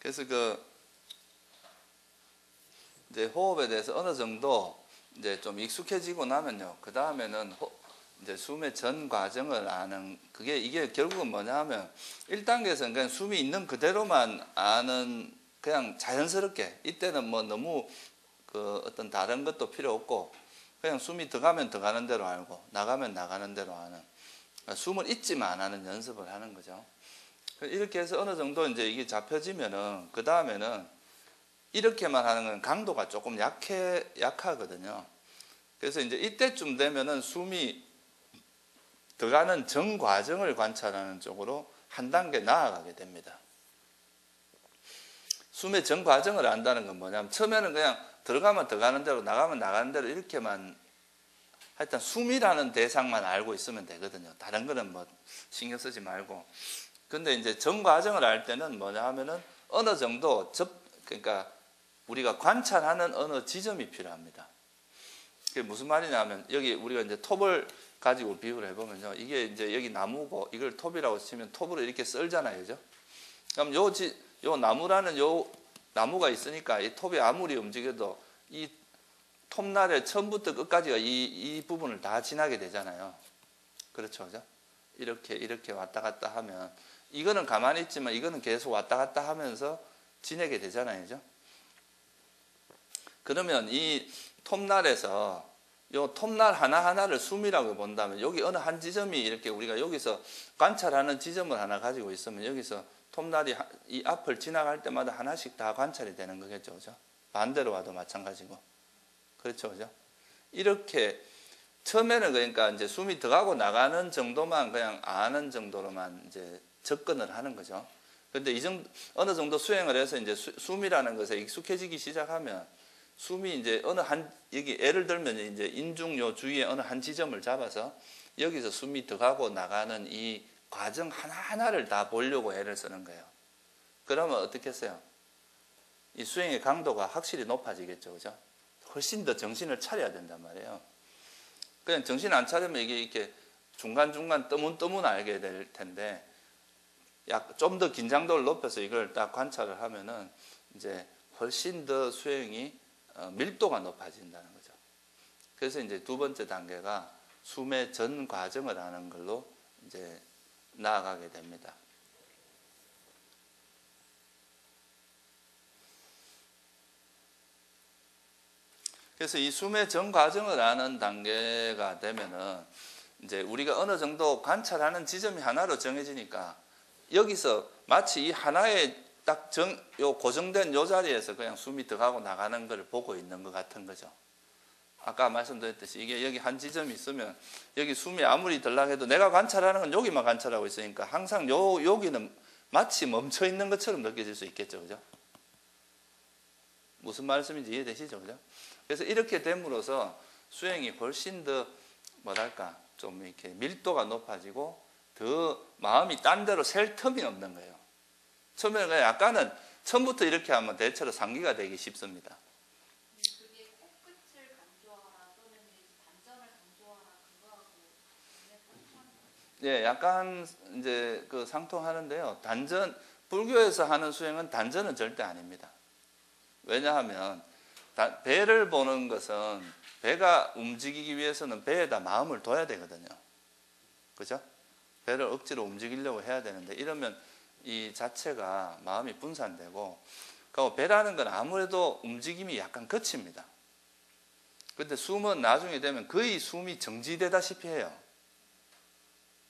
그래서 이제 호흡에 대해서 어느 정도 이제 좀 익숙해지고 나면요. 그 다음에는 이제 숨의 전 과정을 아는, 이게 결국은 뭐냐 하면 1단계에서는 그냥 숨이 있는 그대로만 아는, 그냥 자연스럽게, 이때는 뭐 너무 어떤 다른 것도 필요 없고 그냥 숨이 들어가면 들어가는 대로 알고 나가면 나가는 대로 아는, 그러니까 숨을 잊지만 하는 연습을 하는 거죠. 이렇게 해서 어느 정도 이제 이게 잡혀지면은 그 다음에는 이렇게만 하는 건 강도가 조금 약하거든요. 그래서 이제 이때쯤 되면은 숨이 들어가는 전 과정을 관찰하는 쪽으로 한 단계 나아가게 됩니다. 숨의 전 과정을 안다는 건 뭐냐면 처음에는 그냥 들어가면 들어가는 대로 나가면 나가는 대로 이렇게만, 하여튼 숨이라는 대상만 알고 있으면 되거든요. 다른 거는 뭐 신경 쓰지 말고. 근데 이제 전 과정을 알 때는 뭐냐 하면은 어느 정도 그러니까 우리가 관찰하는 어느 지점이 필요합니다. 그게 무슨 말이냐면 여기 우리가 이제 톱을 가지고 비유를 해보면요. 이게 이제 여기 나무고 이걸 톱이라고 치면 톱으로 이렇게 썰잖아요. 그죠? 그럼 요 나무라는 요 나무가 있으니까 이 톱이 아무리 움직여도 이 톱날의 처음부터 끝까지가 이 부분을 다 지나게 되잖아요. 그렇죠. 그죠? 이렇게 왔다 갔다 하면 이거는 가만히 있지만 이거는 계속 왔다 갔다 하면서 지내게 되잖아요. 그죠? 그러면 이 톱날에서 요 톱날 하나하나를 숨이라고 본다면 여기 어느 한 지점이 이렇게 우리가 여기서 관찰하는 지점을 하나 가지고 있으면 여기서 톱날이 이 앞을 지나갈 때마다 하나씩 다 관찰이 되는 거겠죠. 그죠? 반대로 와도 마찬가지고. 그렇죠. 그죠? 이렇게 처음에는 그러니까 이제 숨이 들어가고 나가는 정도만 그냥 아는 정도로만 이제 접근을 하는 거죠. 그런데 어느 정도 수행을 해서 이제 숨이라는 것에 익숙해지기 시작하면 숨이 이제 여기 예를 들면 이제 인중요 주위에 어느 한 지점을 잡아서 여기서 숨이 들어가고 나가는 이 과정 하나하나를 다 보려고 애를 쓰는 거예요. 그러면 어떻겠어요? 이 수행의 강도가 확실히 높아지겠죠. 그죠? 훨씬 더 정신을 차려야 된단 말이에요. 그냥 정신 안 차리면 이게 이렇게 중간중간 뜨문뜨문 알게 될 텐데 좀 더 긴장도를 높여서 이걸 딱 관찰을 하면은 이제 훨씬 더 수행이 밀도가 높아진다는 거죠. 그래서 이제 두 번째 단계가 숨의 전 과정을 아는 걸로 이제 나아가게 됩니다. 그래서 이 숨의 전 과정을 아는 단계가 되면은 이제 우리가 어느 정도 관찰하는 지점이 하나로 정해지니까 여기서 마치 이 하나의 딱 고정된 요 자리에서 그냥 숨이 들어가고 나가는 걸 보고 있는 것 같은 거죠. 아까 말씀드렸듯이 이게 여기 한 지점이 있으면 여기 숨이 아무리 들락 해도 내가 관찰하는 건 여기만 관찰하고 있으니까 항상 여기는 마치 멈춰 있는 것처럼 느껴질 수 있겠죠. 그죠? 무슨 말씀인지 이해되시죠? 그죠? 그래서 이렇게 됨으로써 수행이 훨씬 더 뭐랄까 좀 이렇게 밀도가 높아지고 더 마음이 딴 데로 셀 틈이 없는 거예요. 처음에는 그냥 약간은 처음부터 이렇게 하면 대체로 상기가 되기 쉽습니다. 그게 코끝을 강조하거나 또는 단전을 강조하거나 그거하고 예, 약간 이제 상통하는데요. 불교에서 하는 수행은 단전은 절대 아닙니다. 왜냐하면 배를 보는 것은 배가 움직이기 위해서는 배에다 마음을 둬야 되거든요. 그죠? 배를 억지로 움직이려고 해야 되는데 이러면 이 자체가 마음이 분산되고, 그리고 배라는 건 아무래도 움직임이 약간 거칩니다. 근데 숨은 나중에 되면 거의 숨이 정지되다시피 해요.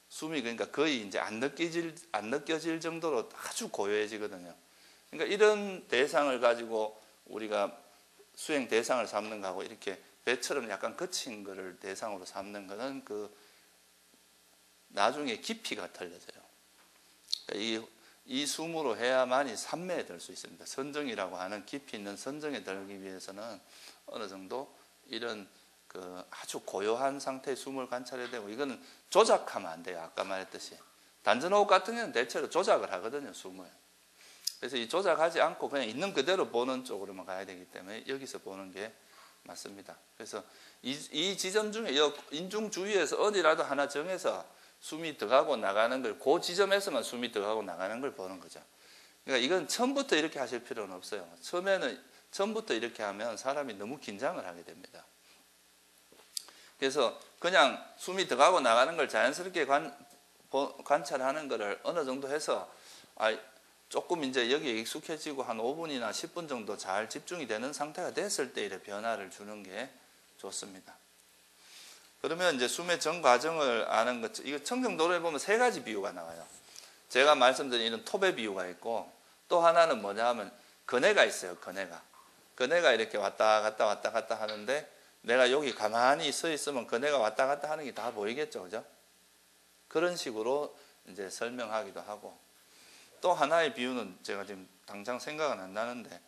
숨이 그러니까 거의 이제 안 느껴질 정도로 아주 고요해지거든요. 그러니까 이런 대상을 가지고 우리가 수행 대상을 삼는 거하고 이렇게 배처럼 약간 거친 거를 대상으로 삼는 거는 나중에 깊이가 틀려져요. 그러니까 이 숨으로 해야만이 삼매에 들 수 있습니다. 선정이라고 하는 깊이 있는 선정에 들기 위해서는 어느 정도 이런 아주 고요한 상태의 숨을 관찰해야 되고, 이거는 조작하면 안 돼요. 아까 말했듯이 단전호흡 같은 경우는 대체로 조작을 하거든요, 숨을. 그래서 이 조작하지 않고 그냥 있는 그대로 보는 쪽으로만 가야 되기 때문에 여기서 보는 게 맞습니다. 그래서 이 지점 중에 인중 주위에서 어디라도 하나 정해서 숨이 들어가고 나가는 걸, 그 지점에서만 숨이 들어가고 나가는 걸 보는 거죠. 그러니까 이건 처음부터 이렇게 하실 필요는 없어요. 처음부터 이렇게 하면 사람이 너무 긴장을 하게 됩니다. 그래서 그냥 숨이 들어가고 나가는 걸 자연스럽게 관찰하는 거를 어느 정도 해서 조금 이제 여기에 익숙해지고 한 5분이나 10분 정도 잘 집중이 되는 상태가 됐을 때 이래 변화를 주는 게 좋습니다. 그러면 이제 숨의 전 과정을 아는 것, 이거 청정도로에 보면 세 가지 비유가 나와요. 제가 말씀드린 이런 톱의 비유가 있고 또 하나는 뭐냐 하면 그네가 있어요. 그네가 이렇게 왔다 갔다 하는데 내가 여기 가만히 서 있으면 그네가 왔다 갔다 하는 게 다 보이겠죠. 그죠? 그런 식으로 이제 설명하기도 하고 또 하나의 비유는 제가 지금 당장 생각은 안 나는데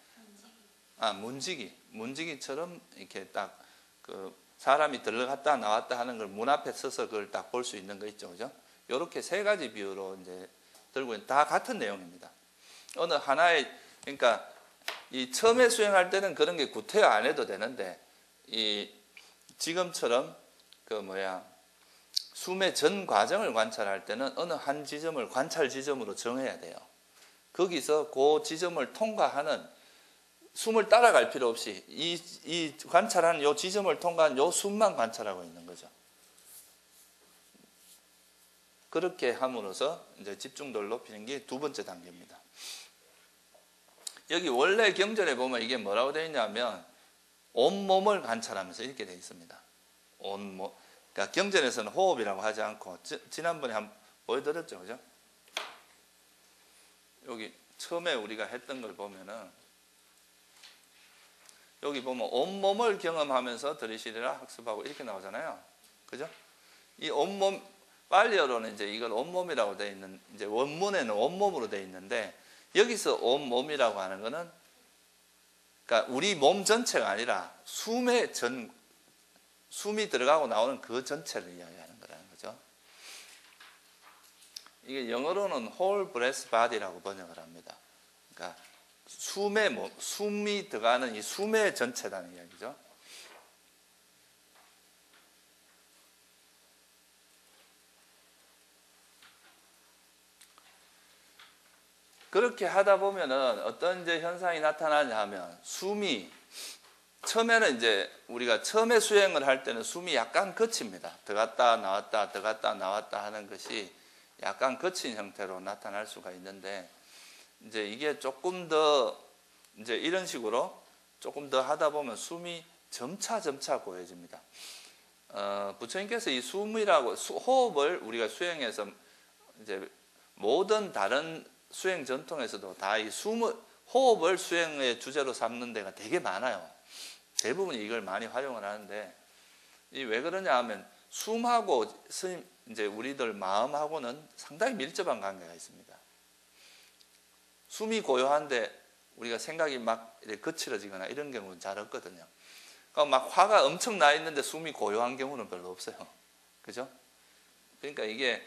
문지기처럼 이렇게 딱 그 사람이 들어갔다 나왔다 하는 걸 문 앞에 서서 그걸 딱 볼 수 있는 거 있죠. 그죠? 이렇게 세 가지 비유로 이제 들고 다 같은 내용입니다. 어느 하나의 그러니까 이 처음에 수행할 때는 그런 게 구태여 안 해도 되는데 이 지금처럼 숨의 전 과정을 관찰할 때는 어느 한 지점을 관찰 지점으로 정해야 돼요. 거기서 그 지점을 통과하는 숨을 따라갈 필요 없이 이 관찰하는 요 지점을 통과한 요 숨만 관찰하고 있는 거죠. 그렇게 함으로써 이제 집중도를 높이는 게 두 번째 단계입니다. 여기 원래 경전에 보면 이게 뭐라고 되어 있냐면 온몸을 관찰하면서 이렇게 되어 있습니다. 온몸. 그러니까 경전에서는 호흡이라고 하지 않고 지난번에 한번 보여드렸죠. 그죠? 여기 처음에 우리가 했던 걸 보면은 여기 보면 온몸을 경험하면서 들이시리라 학습하고 이렇게 나오잖아요. 그죠? 이 온몸 빨리어로는 이제 이걸 온몸이라고 되어 있는 이제 원문에는 온몸으로 되어 있는데 여기서 온몸이라고 하는 거는 그러니까 우리 몸 전체가 아니라 숨이 들어가고 나오는 그 전체를 이야기하는 거라는 거죠. 이게 영어로는 whole breath body라고 번역을 합니다. 그러니까 숨이 들어가는 이 숨의 전체라는 이야기죠. 그렇게 하다 보면은 어떤 이제 현상이 나타나냐 하면 숨이 처음에는 이제 우리가 처음에 수행을 할 때는 숨이 약간 거칩니다. 들어갔다 나왔다 하는 것이 약간 거친 형태로 나타날 수가 있는데 이제 이게 조금 더 이제 이런 식으로 조금 더 하다 보면 숨이 점차 고요해집니다. 부처님께서 이 호흡을 우리가 수행해서 이제 모든 다른 수행 전통에서도 다 이 호흡을 수행의 주제로 삼는 데가 되게 많아요. 대부분이 이걸 많이 활용을 하는데 이 왜 그러냐 하면 숨하고 이제 우리들 마음하고는 상당히 밀접한 관계가 있습니다. 숨이 고요한데 우리가 생각이 막 이렇게 거칠어지거나 이런 경우는 잘 없거든요. 그러니까 막 화가 엄청 나 있는데 숨이 고요한 경우는 별로 없어요. 그죠? 그러니까 이게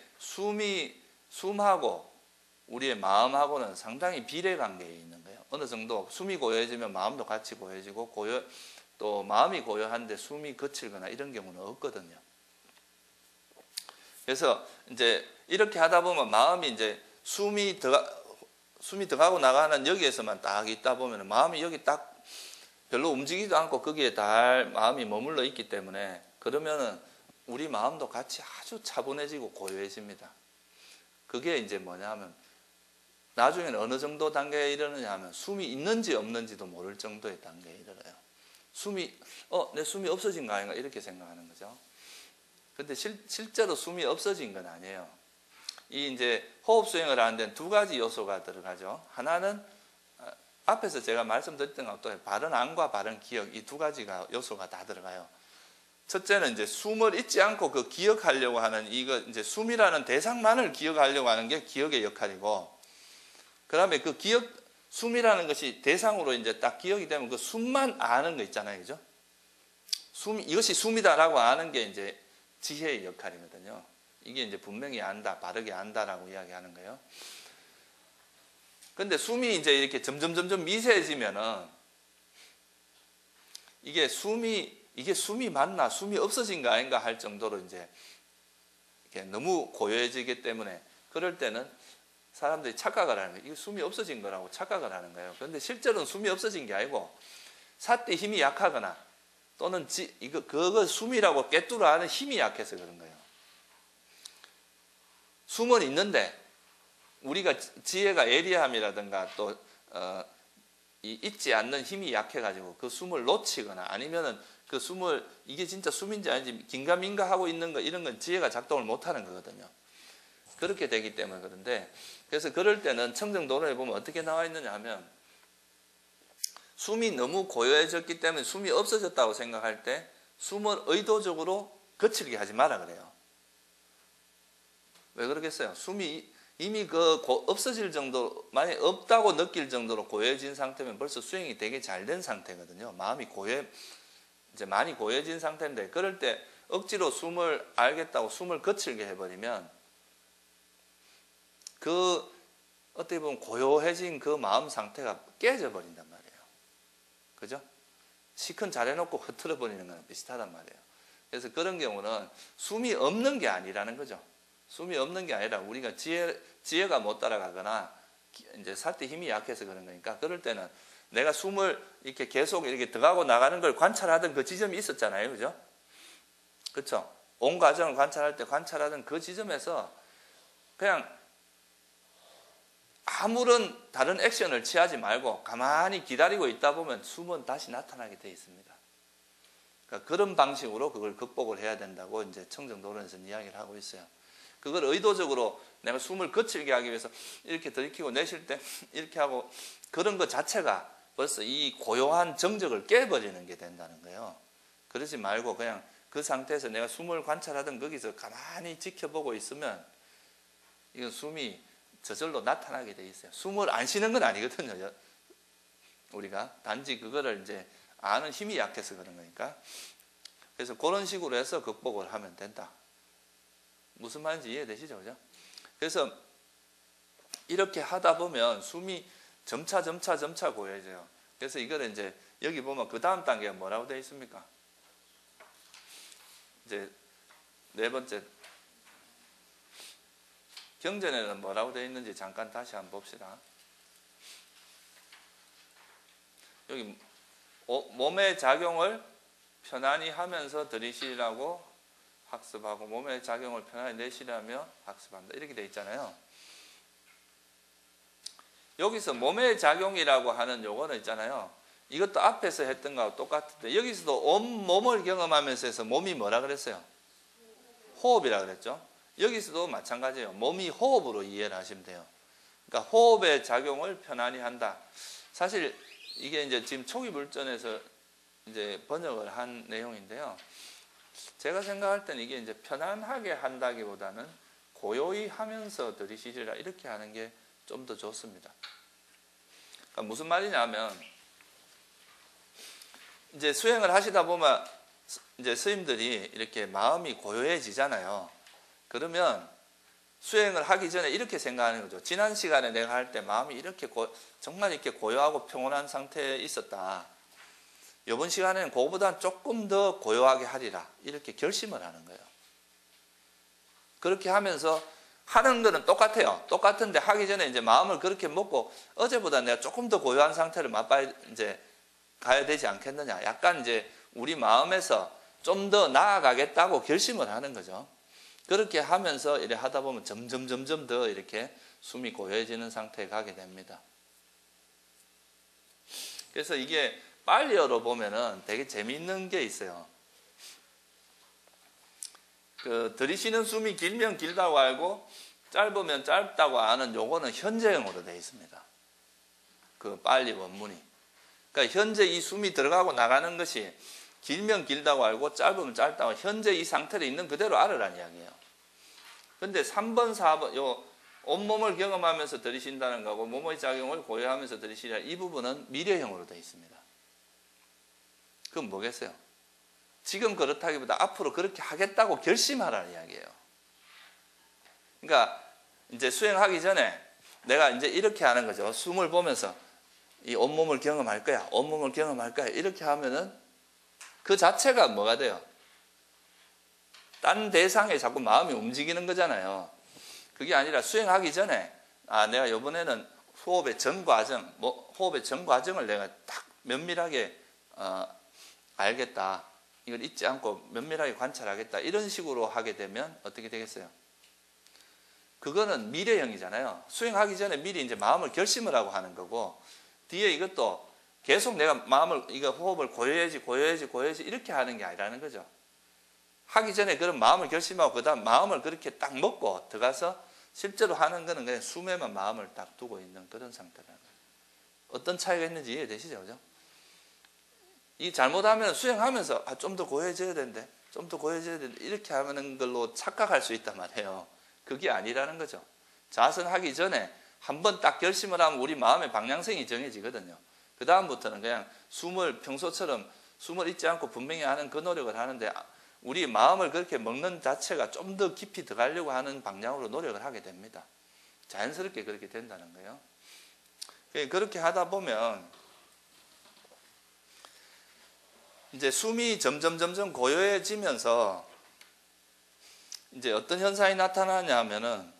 숨하고 우리의 마음하고는 상당히 비례 관계에 있는 거예요. 어느 정도 숨이 고요해지면 마음도 같이 고요해지고 또 마음이 고요한데 숨이 거칠거나 이런 경우는 없거든요. 그래서 이제 이렇게 하다 보면 마음이 이제 숨이 들어가고 나가는 여기에서만 딱 있다 보면 마음이 여기 딱 별로 움직이지도 않고 거기에 마음이 머물러 있기 때문에 그러면은 우리 마음도 같이 아주 차분해지고 고요해집니다. 그게 이제 뭐냐 하면 나중에는 어느 정도 단계에 이르느냐 하면 숨이 있는지 없는지도 모를 정도의 단계에 이르러요. 내 숨이 없어진 거 아닌가 이렇게 생각하는 거죠. 근데 실제로 숨이 없어진 건 아니에요. 이 이제 호흡 수행을 하는 데는 두 가지 요소가 들어가죠. 하나는 앞에서 제가 말씀드렸던 것도 바른 안과 바른 기억 이 두 가지가 요소가 다 들어가요. 첫째는 이제 숨을 잊지 않고 그 기억하려고 하는 이거 이제 숨이라는 대상만을 기억하려고 하는 게 기억의 역할이고, 그다음에 그 숨이라는 것이 대상으로 이제 딱 기억이 되면 그 숨만 아는 거 있잖아요, 그죠? 이것이 숨이다라고 아는 게 이제 지혜의 역할이거든요. 이게 이제 분명히 안다, 바르게 안다라고 이야기하는 거예요. 근데 숨이 이제 이렇게 점점 미세해지면은 이게 숨이 맞나, 숨이 없어진 거 아닌가 할 정도로 이제 이렇게 너무 고요해지기 때문에 그럴 때는 사람들이 착각을 하는 거예요. 이거 숨이 없어진 거라고 착각을 하는 거예요. 그런데 실제로는 숨이 없어진 게 아니고 사태 힘이 약하거나 또는 그거 숨이라고 꿰뚫어 하는 힘이 약해서 그런 거예요. 숨은 있는데 우리가 지혜가 예리함이라든가 또 잊지 않는 힘이 약해가지고 그 숨을 놓치거나 아니면은 그 숨을 이게 진짜 숨인지 아닌지 긴가민가 하고 있는 거 이런 건 지혜가 작동을 못하는 거거든요. 그렇게 되기 때문에 그런데 그래서 그럴 때는 청정도론에 보면 어떻게 나와 있느냐 하면 숨이 너무 고요해졌기 때문에 숨이 없어졌다고 생각할 때 숨을 의도적으로 거칠게 하지 마라 그래요. 왜 그러겠어요? 숨이 이미 없어질 정도, 만약 없다고 느낄 정도로 고요해진 상태면 벌써 수행이 되게 잘 된 상태거든요. 마음이 이제 많이 고요해진 상태인데 그럴 때 억지로 숨을 알겠다고 숨을 거칠게 해버리면 어떻게 보면 고요해진 그 마음 상태가 깨져버린단 말이에요. 그죠? 시큰 잘해놓고 흐트러 버리는 거랑 비슷하단 말이에요. 그래서 그런 경우는 숨이 없는 게 아니라는 거죠. 숨이 없는 게 아니라 우리가 지혜가 못 따라가거나 이제 사태 힘이 약해서 그런 거니까 그럴 때는 내가 숨을 이렇게 계속 이렇게 들어가고 나가는 걸 관찰하던 그 지점이 있었잖아요. 그죠? 그렇죠? 온 과정을 관찰할 때 관찰하던 그 지점에서 그냥 아무런 다른 액션을 취하지 말고 가만히 기다리고 있다 보면 숨은 다시 나타나게 되어 있습니다. 그러니까 그런 방식으로 그걸 극복을 해야 된다고 이제 청정도론에서는 이야기를 하고 있어요. 그걸 의도적으로 내가 숨을 거칠게 하기 위해서 이렇게 들이키고 내쉴 때 이렇게 하고 그런 것 자체가 벌써 이 고요한 정적을 깨버리는 게 된다는 거예요. 그러지 말고 그냥 그 상태에서 내가 숨을 관찰하던 거기서 가만히 지켜보고 있으면 이건 숨이 저절로 나타나게 돼 있어요. 숨을 안 쉬는 건 아니거든요. 우리가 단지 그거를 이제 아는 힘이 약해서 그런 거니까. 그래서 그런 식으로 해서 극복을 하면 된다. 무슨 말인지 이해되시죠? 그죠? 그래서 이렇게 하다 보면 숨이 점차 고요해져요. 그래서 이거를 이제 여기 보면 그 다음 단계가 뭐라고 되어 있습니까? 이제 네 번째 경전에는 뭐라고 되어 있는지 잠깐 다시 한번 봅시다. 여기 몸의 작용을 편안히 하면서 들이쉬라고 학습하고 몸의 작용을 편안히 내쉬라며 학습한다. 이렇게 되어 있잖아요. 여기서 몸의 작용이라고 하는 요거는 있잖아요. 이것도 앞에서 했던 거하고 똑같은데 여기서도 온몸을 경험하면서 해서 몸이 뭐라 그랬어요? 호흡이라 그랬죠. 여기서도 마찬가지예요. 몸이 호흡으로 이해를 하시면 돼요. 그러니까 호흡의 작용을 편안히 한다. 사실 이게 이제 지금 초기 불전에서 이제 번역을 한 내용인데요. 제가 생각할 때는 이게 이제 편안하게 한다기보다는 고요히 하면서 들이쉬리라 이렇게 하는 게 좀 더 좋습니다. 그러니까 무슨 말이냐면 이제 수행을 하시다 보면 이제 스님들이 이렇게 마음이 고요해지잖아요. 그러면 수행을 하기 전에 이렇게 생각하는 거죠. 지난 시간에 내가 할 때 마음이 이렇게 정말 이렇게 고요하고 평온한 상태에 있었다. 이번 시간에는 그거보다 조금 더 고요하게 하리라. 이렇게 결심을 하는 거예요. 그렇게 하면서 하는 거는 똑같아요. 똑같은데 하기 전에 이제 마음을 그렇게 먹고 어제보다 내가 조금 더 고요한 상태를 맛봐야 이제 가야 되지 않겠느냐. 약간 이제 우리 마음에서 좀 더 나아가겠다고 결심을 하는 거죠. 그렇게 하면서 이렇게 하다 보면 점점 더 이렇게 숨이 고요해지는 상태에 가게 됩니다. 그래서 이게 빨리어로 보면은 되게 재미있는 게 있어요. 들이쉬는 숨이 길면 길다고 알고 짧으면 짧다고 아는 요거는 현재형으로 되어 있습니다. 그 빨리 원문이. 그러니까 현재 이 숨이 들어가고 나가는 것이 길면 길다고 알고 짧으면 짧다고 현재 이 상태로 있는 그대로 알으라는 이야기예요. 근데 3번, 4번 요 온몸을 경험하면서 들이쉰다는 거고 몸의 작용을 고요하면서 들이쉬라 이 부분은 미래형으로 되어 있습니다. 그건 뭐겠어요? 지금 그렇다기보다 앞으로 그렇게 하겠다고 결심하라는 이야기예요. 그러니까 이제 수행하기 전에 내가 이제 이렇게 하는 거죠. 숨을 보면서 이 온몸을 경험할 거야. 온몸을 경험할 거야. 이렇게 하면은 그 자체가 뭐가 돼요? 딴 대상에 자꾸 마음이 움직이는 거잖아요. 그게 아니라 수행하기 전에 내가 이번에는 호흡의 전 과정, 호흡의 전 과정을 내가 딱 면밀하게 알겠다. 이걸 잊지 않고 면밀하게 관찰하겠다. 이런 식으로 하게 되면 어떻게 되겠어요? 그거는 미래형이잖아요. 수행하기 전에 미리 이제 마음을 결심을 하고 하는 거고, 뒤에 이것도 계속 내가 이거 호흡을 고여야지 이렇게 하는 게 아니라는 거죠. 하기 전에 그런 마음을 결심하고 그 다음 마음을 그렇게 딱 먹고 들어가서 실제로 하는 거는 그냥 숨에만 마음을 딱 두고 있는 그런 상태라는 거예요. 어떤 차이가 있는지 이해되시죠? 그죠? 이 잘못하면 수행하면서 좀 더 고해져야 되는데 이렇게 하는 걸로 착각할 수 있단 말이에요. 그게 아니라는 거죠. 자선하기 전에 한번 딱 결심을 하면 우리 마음의 방향성이 정해지거든요. 그 다음부터는 그냥 평소처럼 숨을 잊지 않고 분명히 하는 그 노력을 하는데, 우리 마음을 그렇게 먹는 자체가 좀 더 깊이 들어가려고 하는 방향으로 노력을 하게 됩니다. 자연스럽게 그렇게 된다는 거예요. 그렇게 하다 보면 이제 숨이 점점 고요해지면서 이제 어떤 현상이 나타나냐 하면은,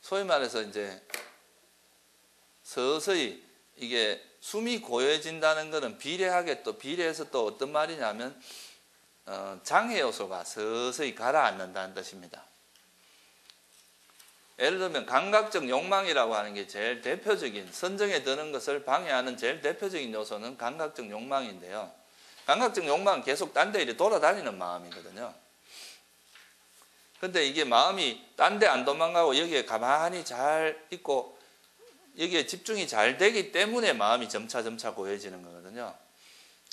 소위 말해서 이제 서서히 이게 숨이 고요해진다는 것은 비례해서 또 어떤 말이냐면 장애 요소가 서서히 가라앉는다는 뜻입니다. 예를 들면 감각적 욕망이라고 하는 게 제일 대표적인, 선정에 드는 것을 방해하는 제일 대표적인 요소는 감각적 욕망인데요. 감각적 욕망은 계속 딴 데 이렇게 돌아다니는 마음이거든요. 근데 이게 마음이 딴 데 안 도망가고 여기에 가만히 잘 있고 여기에 집중이 잘 되기 때문에 마음이 점차 고요해지는 거거든요.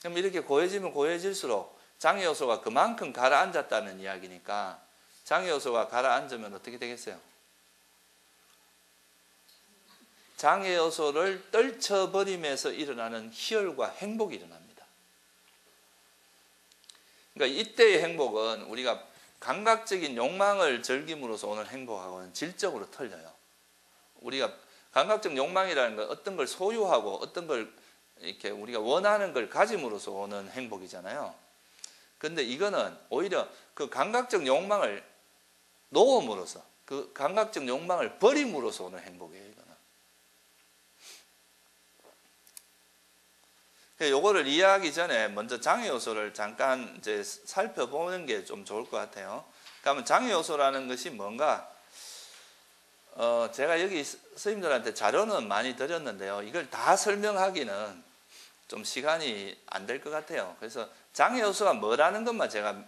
그럼 이렇게 고요해지면 고요해질수록 장애 요소가 그만큼 가라앉았다는 이야기니까, 장애 요소가 가라앉으면 어떻게 되겠어요? 장애 요소를 떨쳐버리면서 일어나는 희열과 행복이 일어납니다. 그러니까 이때의 행복은 우리가 감각적인 욕망을 즐김으로써 오는 행복하고는 질적으로 틀려요. 우리가 감각적 욕망이라는 건 어떤 걸 소유하고 어떤 걸 이렇게 우리가 원하는 걸 가짐으로써 오는 행복이잖아요. 근데 이거는 오히려 그 감각적 욕망을 놓음으로써, 그 감각적 욕망을 버림으로써 오는 행복이에요, 이거는. 요거를 이해하기 전에 먼저 장애 요소를 잠깐 이제 살펴보는 게 좀 좋을 것 같아요. 그러면 장애 요소라는 것이 뭔가, 제가 여기 스님들한테 자료는 많이 드렸는데요. 이걸 다 설명하기는 좀 시간이 안 될 것 같아요. 그래서 장애 요소가 뭐라는 것만 제가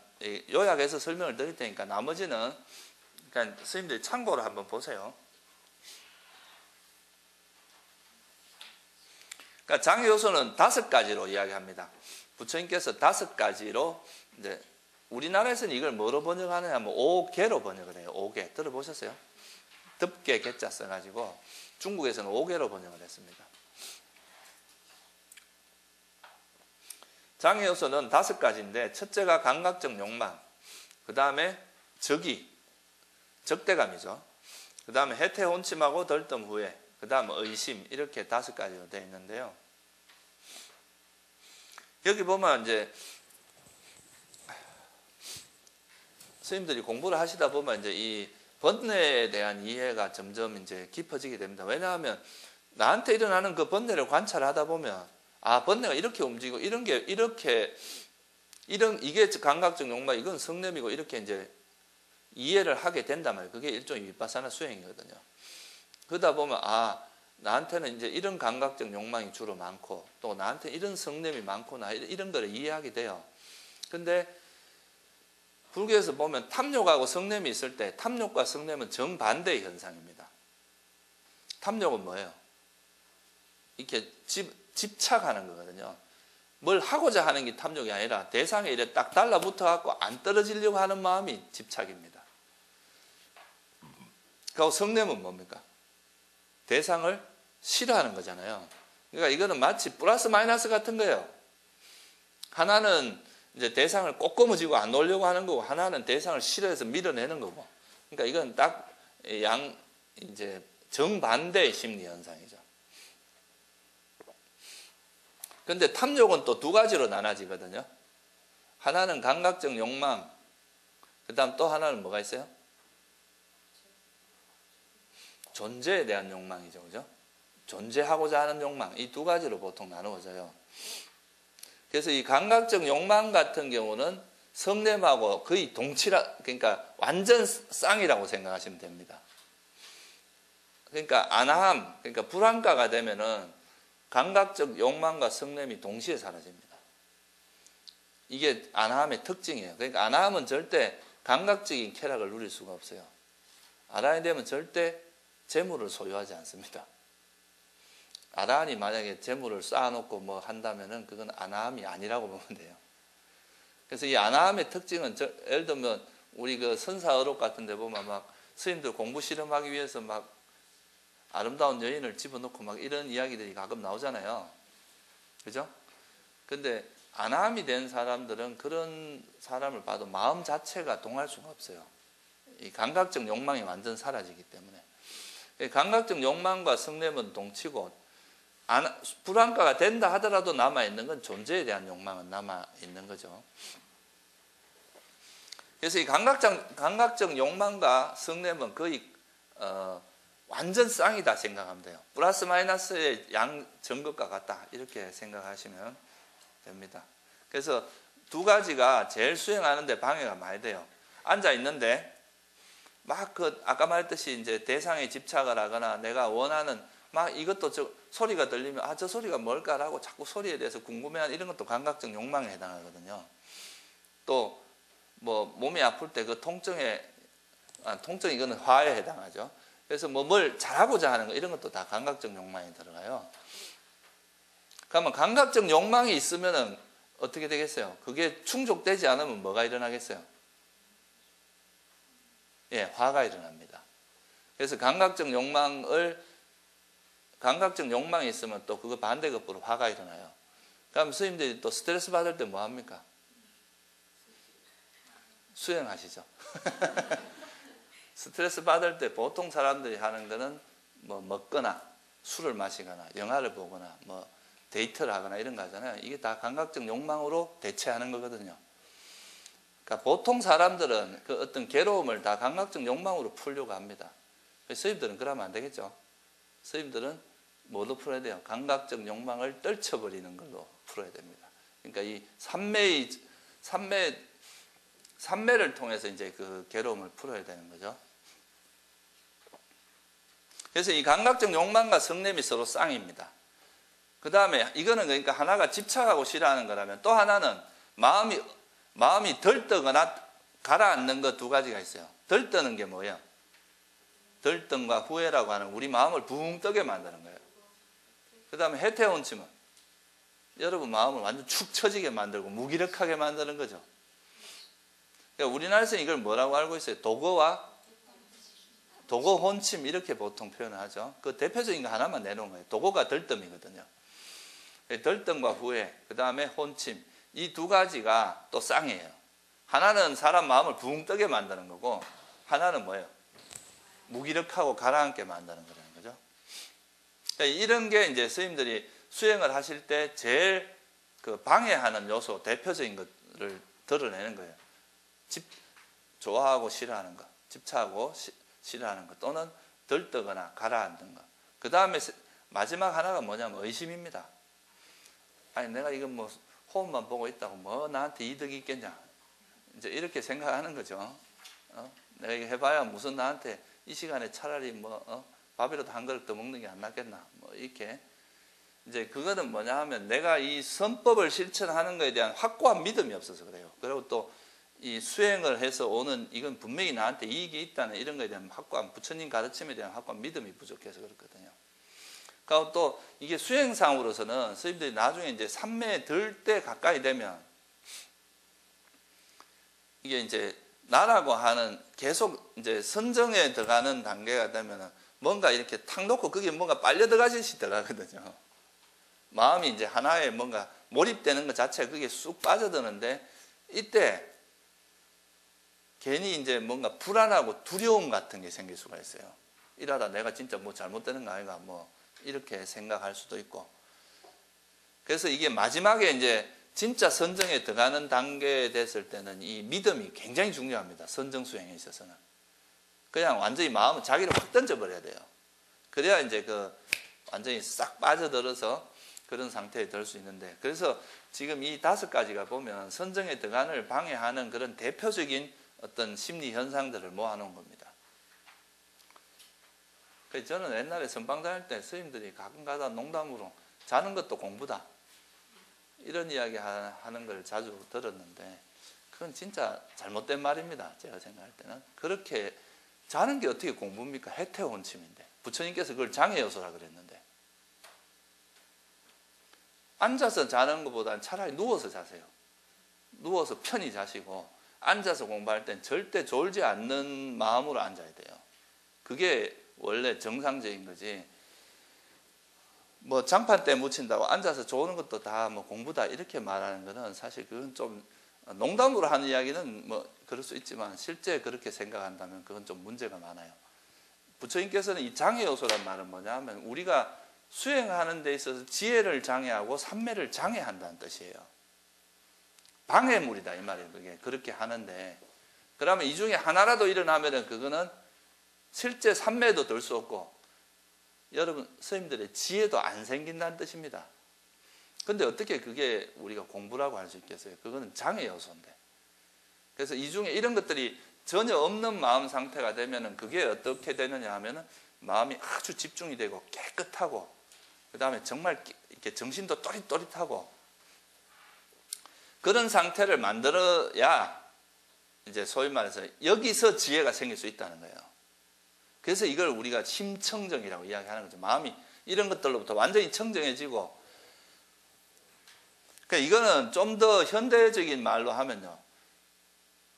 요약해서 설명을 드릴 테니까 나머지는 그냥 스님들이 참고로 한번 보세요. 그러니까 장애 요소는 5가지로 이야기합니다. 부처님께서 5가지로, 이제 우리나라에서는 이걸 뭐로 번역하느냐 하면 5개로 번역을 해요. 5개. 들어보셨어요? 덮개 개자 써가지고 중국에서는 5개로 번역을 했습니다. 장애 요소는 5가지인데, 첫째가 감각적 욕망, 그 다음에 적대감이죠. 그 다음에 해태혼침하고 덜뜸 후회, 그 다음 의심, 이렇게 5가지로 되어 있는데요. 여기 보면 이제 스님들이 공부를 하시다 보면 이제 이 번뇌에 대한 이해가 점점 이제 깊어지게 됩니다. 왜냐하면 나한테 일어나는 그 번뇌를 관찰하다 보면, 번뇌가 이렇게 움직이고 이게 감각적 욕망, 이건 성냄이고, 이렇게 이제 이해를 하게 된단 말이에요. 그게 일종의 위파사나 수행이거든요. 그러다 보면 나한테는 이제 이런 감각적 욕망이 주로 많고, 또 나한테 이런 성냄이 많구나, 이런 거를 이해하게 돼요. 근데 불교에서 보면 탐욕하고 성냄이 있을 때, 탐욕과 성냄은 정반대의 현상입니다. 탐욕은 뭐예요? 이렇게 집착하는 거거든요. 뭘 하고자 하는 게 탐욕이 아니라 대상에 이래 딱 달라붙어 갖고 안 떨어지려고 하는 마음이 집착입니다. 그리고 성냄은 뭡니까? 대상을 싫어하는 거잖아요. 그러니까 이거는 마치 플러스 마이너스 같은 거예요. 하나는 이제 대상을 꼬꼬무지고 안 놓으려고 하는 거고, 하나는 대상을 싫어해서 밀어내는 거고. 그러니까 이건 딱 이제 정반대의 심리 현상이죠. 그런데 탐욕은 또 2가지로 나눠지거든요. 하나는 감각적 욕망, 그 다음 또 하나는 뭐가 있어요? 존재에 대한 욕망이죠. 그죠? 존재하고자 하는 욕망. 이 두 가지로 보통 나누어져요. 그래서 이 감각적 욕망 같은 경우는 성냄하고 거의 그러니까 완전 쌍이라고 생각하시면 됩니다. 그러니까 안함, 그러니까 불안가가 되면은 감각적 욕망과 성냄이 동시에 사라집니다. 이게 안함의 특징이에요. 그러니까 안함은 절대 감각적인 쾌락을 누릴 수가 없어요. 아란이 되면 절대 재물을 소유하지 않습니다. 아란이 만약에 재물을 쌓아놓고 뭐 한다면은 그건 안함이 아니라고 보면 돼요. 그래서 이 안함의 특징은 예를 들면 우리 그 선사어록 같은 데 보면 막 스님들 공부 실험하기 위해서 막 아름다운 여인을 집어넣고 막 이런 이야기들이 가끔 나오잖아요. 그죠? 근데 안함이 된 사람들은 그런 사람을 봐도 마음 자체가 동할 수가 없어요. 이 감각적 욕망이 완전 사라지기 때문에. 감각적 욕망과 성냄은 동치고 불안가가 된다 하더라도 남아있는 건 존재에 대한 욕망은 남아있는 거죠. 그래서 이 감각적 욕망과 성냄은 거의 완전 쌍이다 생각하면 돼요. 플러스 마이너스의 양 정극과 같다 이렇게 생각하시면 됩니다. 그래서 두 가지가 제일 수행하는데 방해가 많이 돼요. 앉아 있는데 막 아까 말했듯이 이제 대상에 집착을 하거나 내가 원하는 막 이것도 소리가 들리면 저 소리가 뭘까라고 자꾸 소리에 대해서 궁금해하는 이런 것도 감각적 욕망에 해당하거든요. 또 뭐 몸이 아플 때 그 통증 이거는 화에 해당하죠. 그래서 뭐 뭘 잘하고자 하는 거 이런 것도 다 감각적 욕망에 들어가요. 그러면 감각적 욕망이 있으면은 어떻게 되겠어요? 그게 충족되지 않으면 뭐가 일어나겠어요? 예, 화가 일어납니다. 그래서 감각적 욕망이 있으면 또 그거 반대급부로 화가 일어나요. 그럼 스님들이 또 스트레스 받을 때 뭐 합니까? 수행하시죠. 스트레스 받을 때 보통 사람들이 하는 거는 뭐 먹거나 술을 마시거나 영화를 보거나 뭐 데이트를 하거나 이런 거 하잖아요. 이게 다 감각적 욕망으로 대체하는 거거든요. 그러니까 보통 사람들은 그 어떤 괴로움을 다 감각적 욕망으로 풀려고 합니다. 스님들은 그러면 안 되겠죠. 스님들은 뭐로 풀어야 돼요? 감각적 욕망을 떨쳐버리는 걸로 풀어야 됩니다. 그러니까 이 삼매를 통해서 이제 그 괴로움을 풀어야 되는 거죠. 그래서 이 감각적 욕망과 성냄이 서로 쌍입니다. 그 다음에 이거는 그러니까 하나가 집착하고 싫어하는 거라면 또 하나는 마음이 들뜨거나 가라앉는 거 두 가지가 있어요. 들뜨는 게 뭐예요? 들뜸과 후회라고 하는 우리 마음을 붕 뜨게 만드는 거예요. 그 다음에 해태원침은 여러분 마음을 완전 축 처지게 만들고 무기력하게 만드는 거죠. 그러니까 우리나라에서는 이걸 뭐라고 알고 있어요? 도거혼침 이렇게 보통 표현을 하죠. 그 대표적인 거 하나만 내놓은 거예요. 도거가 들뜸이거든요. 들뜸과 후회, 그 다음에 혼침 이 두 가지가 또 쌍이에요. 하나는 사람 마음을 붕 뜨게 만드는 거고 하나는 뭐예요? 무기력하고 가라앉게 만드는 거라는 거죠. 그러니까 이런 게 이제 스님들이 수행을 하실 때 제일 그 방해하는 요소 대표적인 것을 드러내는 거예요. 좋아하고 싫어하는 것, 집착하고 싫어하는 것, 또는 들뜨거나 가라앉는 것. 그 다음에 마지막 하나가 뭐냐면 의심입니다. 아니 내가 이거 뭐 호흡만 보고 있다고 뭐 나한테 이득이 있겠냐, 이제 이렇게 생각하는 거죠. 내가 이거 해봐야 무슨 나한테 이 시간에 차라리 뭐 밥이라도 한 그릇 더 먹는 게 안 낫겠나, 뭐 이렇게. 이제 그거는 뭐냐 하면 내가 이 선법을 실천하는 것에 대한 확고한 믿음이 없어서 그래요. 그리고 또 이 수행을 해서 오는 이건 분명히 나한테 이익이 있다는 이런 것에 대한 확고한 부처님 가르침에 대한 확고한 믿음이 부족해서 그렇거든요. 그리고 또 이게 수행상으로서는 스님들이 나중에 이제 삼매에 들 때 가까이 되면 이게 이제 나라고 하는 계속 이제 선정에 들어가는 단계가 되면은 뭔가 이렇게 탁 놓고 거기에 뭔가 빨려 들어가듯이 들어가거든요. 마음이 이제 하나에 뭔가 몰입되는 것 자체가 그게 쑥 빠져드는데 이때 괜히 이제 뭔가 불안하고 두려움 같은 게 생길 수가 있어요. 이러다 내가 진짜 뭐 잘못되는 거 아닌가 뭐 이렇게 생각할 수도 있고. 그래서 이게 마지막에 이제 진짜 선정에 들어가는 단계에 됐을 때는 이 믿음이 굉장히 중요합니다. 선정 수행에 있어서는. 그냥 완전히 마음을 자기를 확 던져버려야 돼요. 그래야 이제 그 완전히 싹 빠져들어서 그런 상태에 들 수 있는데, 그래서 지금 이 5가지가 보면 선정의 들어간을 방해하는 그런 대표적인 어떤 심리 현상들을 모아놓은 겁니다. 그래서 저는 옛날에 선방 다닐 때 스님들이 가끔가다 농담으로 자는 것도 공부다, 이런 이야기 하는 걸 자주 들었는데, 그건 진짜 잘못된 말입니다. 제가 생각할 때는. 그렇게 자는 게 어떻게 공부입니까? 해태 원침인데. 부처님께서 그걸 장애 요소라 그랬는데. 앉아서 자는 것보다는 차라리 누워서 자세요. 누워서 편히 자시고, 앉아서 공부할 땐 절대 졸지 않는 마음으로 앉아야 돼요. 그게 원래 정상적인 거지. 뭐 장판 때 묻힌다고 앉아서 조는 것도 다 뭐 공부다 이렇게 말하는 거는 사실 그건 좀 농담으로 하는 이야기는 뭐 그럴 수 있지만, 실제 그렇게 생각한다면 그건 좀 문제가 많아요. 부처님께서는 이 장애 요소란 말은 뭐냐면, 우리가 수행하는 데 있어서 지혜를 장애하고 삼매를 장애한다는 뜻이에요. 방해물이다 이 말이에요. 그게 그렇게 하는데, 그러면 이 중에 하나라도 일어나면은 그거는 실제 삼매도 들 수 없고, 여러분 스님들의 지혜도 안 생긴다는 뜻입니다. 근데 어떻게 그게 우리가 공부라고 할 수 있겠어요? 그거는 장애 요소인데. 그래서 이 중에 이런 것들이 전혀 없는 마음 상태가 되면은 그게 어떻게 되느냐 하면은, 마음이 아주 집중이 되고 깨끗하고, 그 다음에 정말 이렇게 정신도 또릿또릿하고, 그런 상태를 만들어야 이제 소위 말해서 여기서 지혜가 생길 수 있다는 거예요. 그래서 이걸 우리가 심청정이라고 이야기하는 거죠. 마음이 이런 것들로부터 완전히 청정해지고, 그러니까 이거는 좀 더 현대적인 말로 하면요,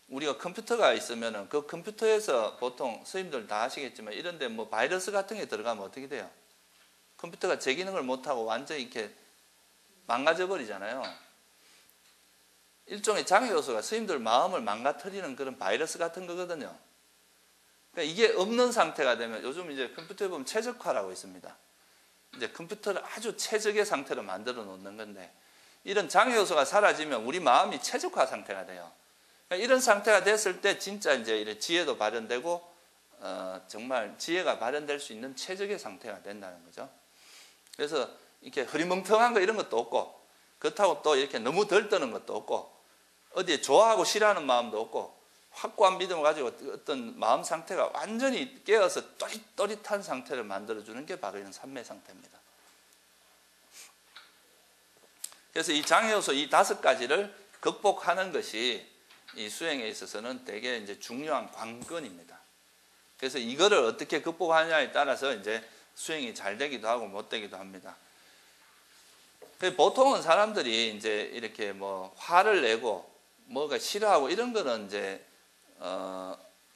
우리가 컴퓨터가 있으면은 그 컴퓨터에서 보통 스님들 다 아시겠지만, 이런데 뭐 바이러스 같은 게 들어가면 어떻게 돼요? 컴퓨터가 제 기능을 못하고 완전히 이렇게 망가져 버리잖아요. 일종의 장애 요소가 스님들 마음을 망가뜨리는 그런 바이러스 같은 거거든요. 그러니까 이게 없는 상태가 되면, 요즘 이제 컴퓨터에 보면 최적화라고 있습니다. 이제 컴퓨터를 아주 최적의 상태로 만들어 놓는 건데, 이런 장애 요소가 사라지면 우리 마음이 최적화 상태가 돼요. 그러니까 이런 상태가 됐을 때 진짜 이제 이런 지혜도 발현되고, 정말 지혜가 발현될 수 있는 최적의 상태가 된다는 거죠. 그래서 이렇게 흐리멍텅한 거 이런 것도 없고, 그렇다고 또 이렇게 너무 들떠는 것도 없고, 어디에 좋아하고 싫어하는 마음도 없고, 확고한 믿음을 가지고 어떤 마음 상태가 완전히 깨어서 또릿또릿한 상태를 만들어주는 게 바로 이런 삼매 상태입니다. 그래서 이 장애 요소 이 5가지를 극복하는 것이 이 수행에 있어서는 되게 이제 중요한 관건입니다. 그래서 이거를 어떻게 극복하느냐에 따라서 이제 수행이 잘 되기도 하고 못 되기도 합니다. 보통은 사람들이 이제 이렇게 뭐 화를 내고 뭐가 싫어하고 이런 거는 이제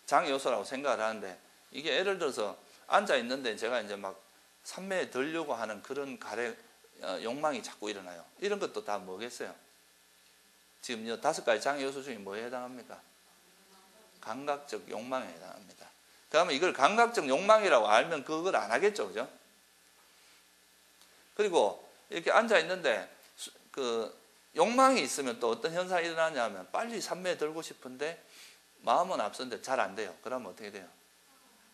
장애 요소라고 생각을 하는데, 이게 예를 들어서 앉아 있는데 제가 이제 막 삼매에 들려고 하는 그런 욕망이 자꾸 일어나요. 이런 것도 다 뭐겠어요? 지금 이 5가지 장애 요소 중에 뭐에 해당합니까? 감각적 욕망에 해당합니다. 그러면 이걸 감각적 욕망이라고 알면 그걸 안 하겠죠, 그죠? 그리고 이렇게 앉아 있는데 그 욕망이 있으면 또 어떤 현상이 일어나냐면, 빨리 삼매에 들고 싶은데 마음은 앞서는데 잘 안 돼요. 그러면 어떻게 돼요?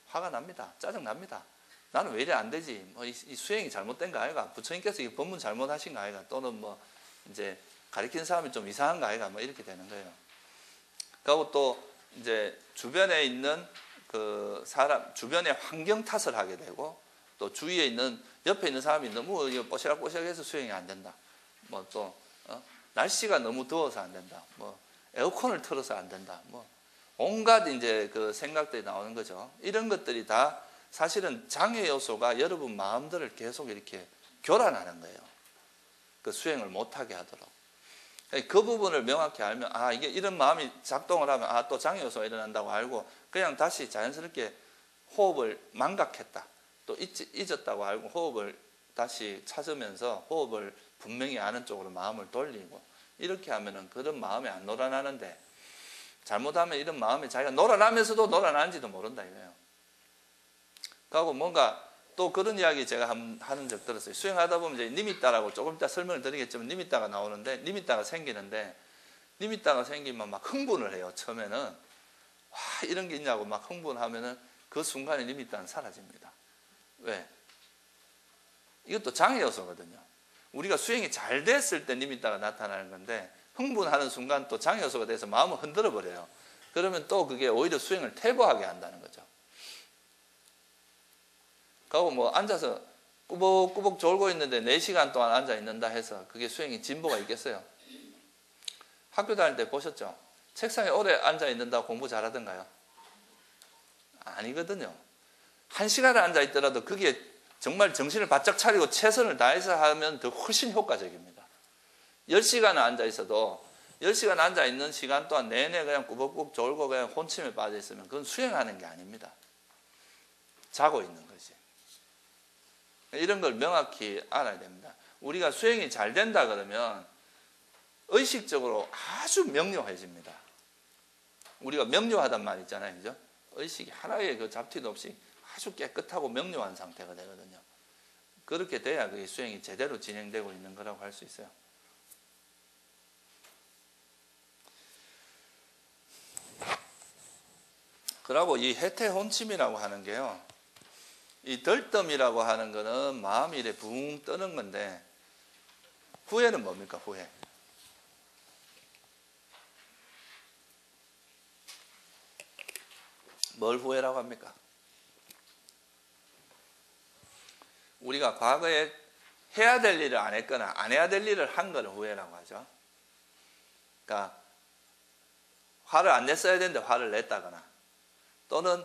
화가 납니다. 짜증 납니다. 나는 왜 이래 안 되지? 뭐 이 수행이 잘못된 거 아이가? 부처님께서 이 법문 잘못하신 거 아이가? 또는 뭐 이제 가리키는 사람이 좀 이상한 거 아이가? 뭐 이렇게 되는 거예요. 그리고 또 이제 주변에 있는 그 사람, 주변의 환경 탓을 하게 되고, 또 주위에 있는 옆에 있는 사람이 너무 뽀시락뽀시락해서 수행이 안 된다. 뭐 또 날씨가 너무 더워서 안 된다. 뭐 에어컨을 틀어서 안 된다. 뭐 온갖 이제 그 생각들이 나오는 거죠. 이런 것들이 다 사실은 장애 요소가 여러분 마음들을 계속 이렇게 교란하는 거예요. 그 수행을 못하게 하도록. 그 부분을 명확히 알면, 이게 이런 마음이 작동을 하면 또 장애 요소가 일어난다고 알고, 그냥 다시 자연스럽게 호흡을 망각했다, 또 잊었다고 알고 호흡을 다시 찾으면서 호흡을 분명히 아는 쪽으로 마음을 돌리고, 이렇게 하면은 그런 마음이 안 놀아나는데, 잘못하면 이런 마음이 자기가 놀아나면서도 놀아나는지도 모른다 이거예요. 그리고 뭔가 또 그런 이야기 제가 하는 적 들었어요. 수행하다 보면 이제 니미따라고 조금 이따 설명을 드리겠지만 니미따가 나오는데 니미따가 생기는데 니미따가 생기면 막 흥분을 해요. 처음에는 와 이런 게 있냐고 막 흥분하면은 그 순간에 니미따는 사라집니다. 왜? 이것도 장애 요소거든요. 우리가 수행이 잘 됐을 때 니미따가 나타나는 건데 흥분하는 순간 또 장애 요소가 돼서 마음을 흔들어 버려요. 그러면 또 그게 오히려 수행을 퇴보하게 한다는 거죠. 그리고 뭐 앉아서 꾸벅꾸벅 졸고 있는데 4시간 동안 앉아 있는다 해서 그게 수행이 진보가 있겠어요? 학교 다닐 때 보셨죠? 책상에 오래 앉아 있는다고 공부 잘하던가요? 아니거든요. 1시간을 앉아 있더라도 그게 정말 정신을 바짝 차리고 최선을 다해서 하면 더 훨씬 효과적입니다. 10시간을 앉아 있어도 10시간 앉아 있는 시간 동안 내내 그냥 꾸벅꾸벅 졸고 그냥 혼침에 빠져 있으면 그건 수행하는 게 아닙니다. 자고 있는 거지. 이런 걸 명확히 알아야 됩니다. 우리가 수행이 잘 된다 그러면 의식적으로 아주 명료해집니다. 우리가 명료하단 말 있잖아요. 그죠? 의식이 하나의 그 잡티도 없이 아주 깨끗하고 명료한 상태가 되거든요. 그렇게 돼야 그게 수행이 제대로 진행되고 있는 거라고 할 수 있어요. 그리고 이 해태혼침이라고 하는 게요. 이 덜뜸이라고 하는 거는 마음이 이래 붕 뜨는 건데 후회는 뭡니까? 후회. 뭘 후회라고 합니까? 우리가 과거에 해야 될 일을 안 했거나 안 해야 될 일을 한 거를 후회라고 하죠. 그러니까 화를 안 냈어야 되는데 화를 냈다거나 또는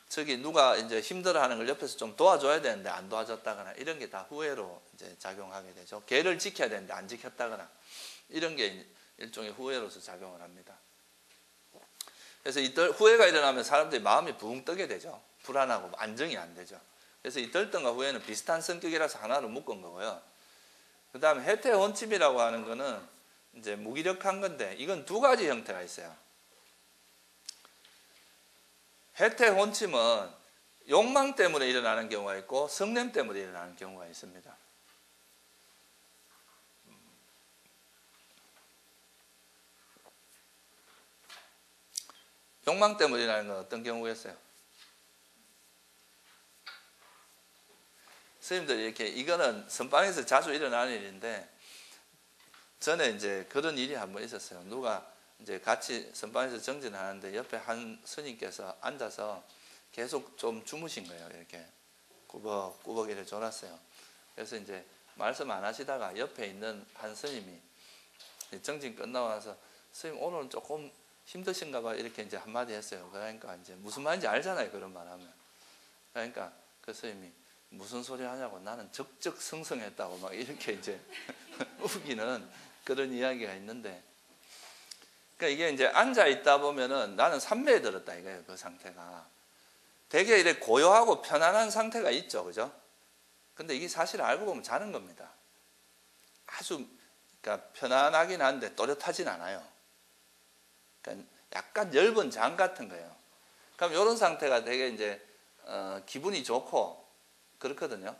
저기 누가 이제 힘들어하는 걸 옆에서 좀 도와줘야 되는데 안 도와줬다거나 이런 게 다 후회로 이제 작용하게 되죠. 계를 지켜야 되는데 안 지켰다거나 이런 게 일종의 후회로서 작용을 합니다. 그래서 이 후회가 일어나면 사람들이 마음이 붕 뜨게 되죠. 불안하고 안정이 안 되죠. 그래서 이 덜뜸과 후회는 비슷한 성격이라서 하나로 묶은 거고요. 그 다음에 해태혼침이라고 하는 거는 이제 무기력한 건데 이건 두 가지 형태가 있어요. 해태혼침은 욕망 때문에 일어나는 경우가 있고 성냄 때문에 일어나는 경우가 있습니다. 욕망 때문에 일어나는 건 어떤 경우겠어요? 스님들이 이렇게 이거는 선방에서 자주 일어나는 일인데 전에 이제 그런 일이 한번 있었어요. 누가 이제 같이 선방에서 정진을 하는데 옆에 한 스님께서 앉아서 계속 좀 주무신 거예요. 이렇게 꾸벅꾸벅 이렇게 졸았어요. 그래서 이제 말씀 안 하시다가 옆에 있는 한 스님이 정진 끝나고 나서 스님 오늘은 조금 힘드신가 봐 이렇게 이제 한마디 했어요. 그러니까 이제 무슨 말인지 알잖아요. 그런 말 하면. 그러니까 그 스님이 무슨 소리 하냐고 나는 적적성성했다고 막 이렇게 이제 우기는 그런 이야기가 있는데 그러니까 이게 이제 앉아 있다 보면은 나는 삼매에 들었다 이거예요. 그 상태가 되게 이렇게 고요하고 편안한 상태가 있죠, 그죠? 근데 이게 사실 알고 보면 자는 겁니다. 아주 그러니까 편안하긴 한데 또렷하진 않아요. 그러니까 약간 엷은 장 같은 거예요. 그럼 이런 상태가 되게 이제 기분이 좋고 그렇거든요.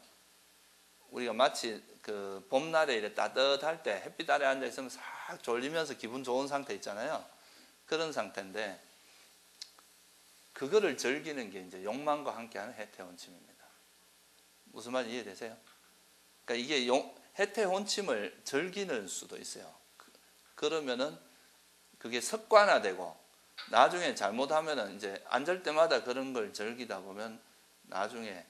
우리가 마치 그 봄날에 이렇게 따뜻할 때 햇빛 아래 앉아 있으면 싹 졸리면서 기분 좋은 상태 있잖아요. 그런 상태인데 그거를 즐기는 게 이제 욕망과 함께하는 해태혼침입니다. 무슨 말인지 이해되세요? 그러니까 이게 해태혼침을 즐기는 수도 있어요. 그러면은 그게 습관화되고 나중에 잘못하면은 이제 앉을 때마다 그런 걸 즐기다 보면 나중에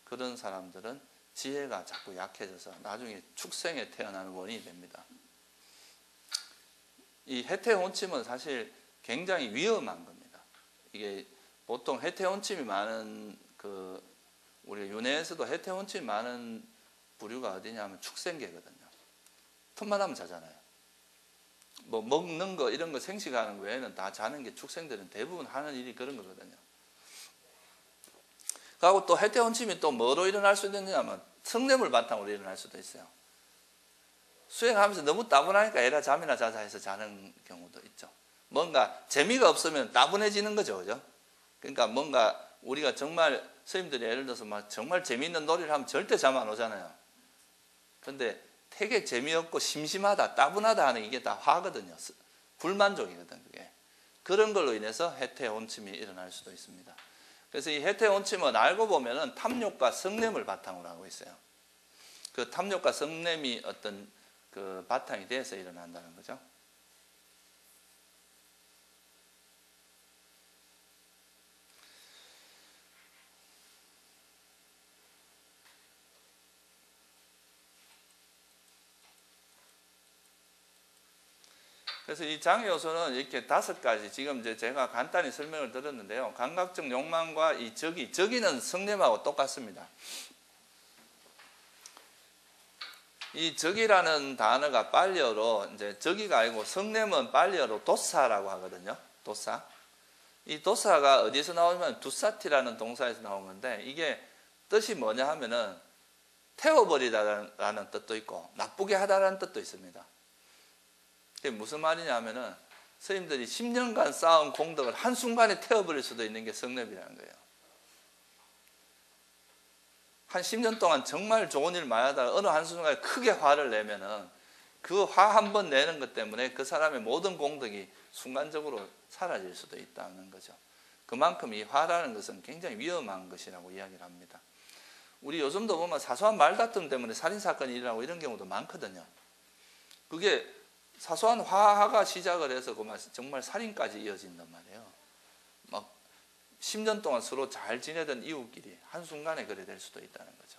그런 사람들은 지혜가 자꾸 약해져서 나중에 축생에 태어나는 원인이 됩니다. 이 해태혼침은 사실 굉장히 위험한 겁니다. 이게 보통 해태혼침이 많은 우리 윤회에서도 해태혼침이 많은 부류가 어디냐면 축생계거든요. 틈만 하면 자잖아요. 뭐 먹는 거 이런 거 생식하는 외에는 다 자는 게 축생들은 대부분 하는 일이 그런 거거든요. 그리고 또 해태혼침이 또 뭐로 일어날 수 있느냐면 성냄을 바탕으로 일어날 수도 있어요. 수행하면서 너무 따분하니까 애라 잠이나 자자 해서 자는 경우도 있죠. 뭔가 재미가 없으면 따분해지는 거죠, 그죠? 그러니까 뭔가 우리가 정말 선생님들이 예를 들어서 막 정말 재미있는 놀이를 하면 절대 잠 안 오잖아요. 근데 되게 재미없고 심심하다, 따분하다 하는 이게 다 화거든요. 불만족이거든, 그게. 그런 걸로 인해서 해퇴혼침이 일어날 수도 있습니다. 그래서 이 해퇴혼침은 알고 보면은 탐욕과 성냄을 바탕으로 하고 있어요. 그 탐욕과 성냄이 어떤 그 바탕이 돼서 일어난다는 거죠. 그래서 이 장애 요소는 이렇게 5가지, 지금 이제 제가 간단히 설명을 드렸는데요. 감각적 욕망과 이 적이는 성냄하고 똑같습니다. 이 적이라는 단어가 빨리어로, 이제 적이가 아니고 성냄은 빨리어로 도사라고 하거든요. 도사. 이 도사가 어디서 나오냐면 두사티라는 동사에서 나온 건데, 이게 뜻이 뭐냐 하면은 태워버리다라는 뜻도 있고 나쁘게 하다라는 뜻도 있습니다. 그게 무슨 말이냐 하면은 선생님들이 10년간 쌓은 공덕을 한순간에 태워버릴 수도 있는 게 성냄이라는 거예요. 한 10년 동안 정말 좋은 일 많이 하다가 어느 한순간에 크게 화를 내면은 그 화 한 번 내는 것 때문에 그 사람의 모든 공덕이 순간적으로 사라질 수도 있다는 거죠. 그만큼 이 화라는 것은 굉장히 위험한 것이라고 이야기를 합니다. 우리 요즘도 보면 사소한 말다툼 때문에 살인사건이 일어나고 이런 경우도 많거든요. 그게 사소한 화가 시작을 해서 정말 살인까지 이어진단 말이에요. 막 10년 동안 서로 잘 지내던 이웃끼리 한순간에 그래 될 수도 있다는 거죠.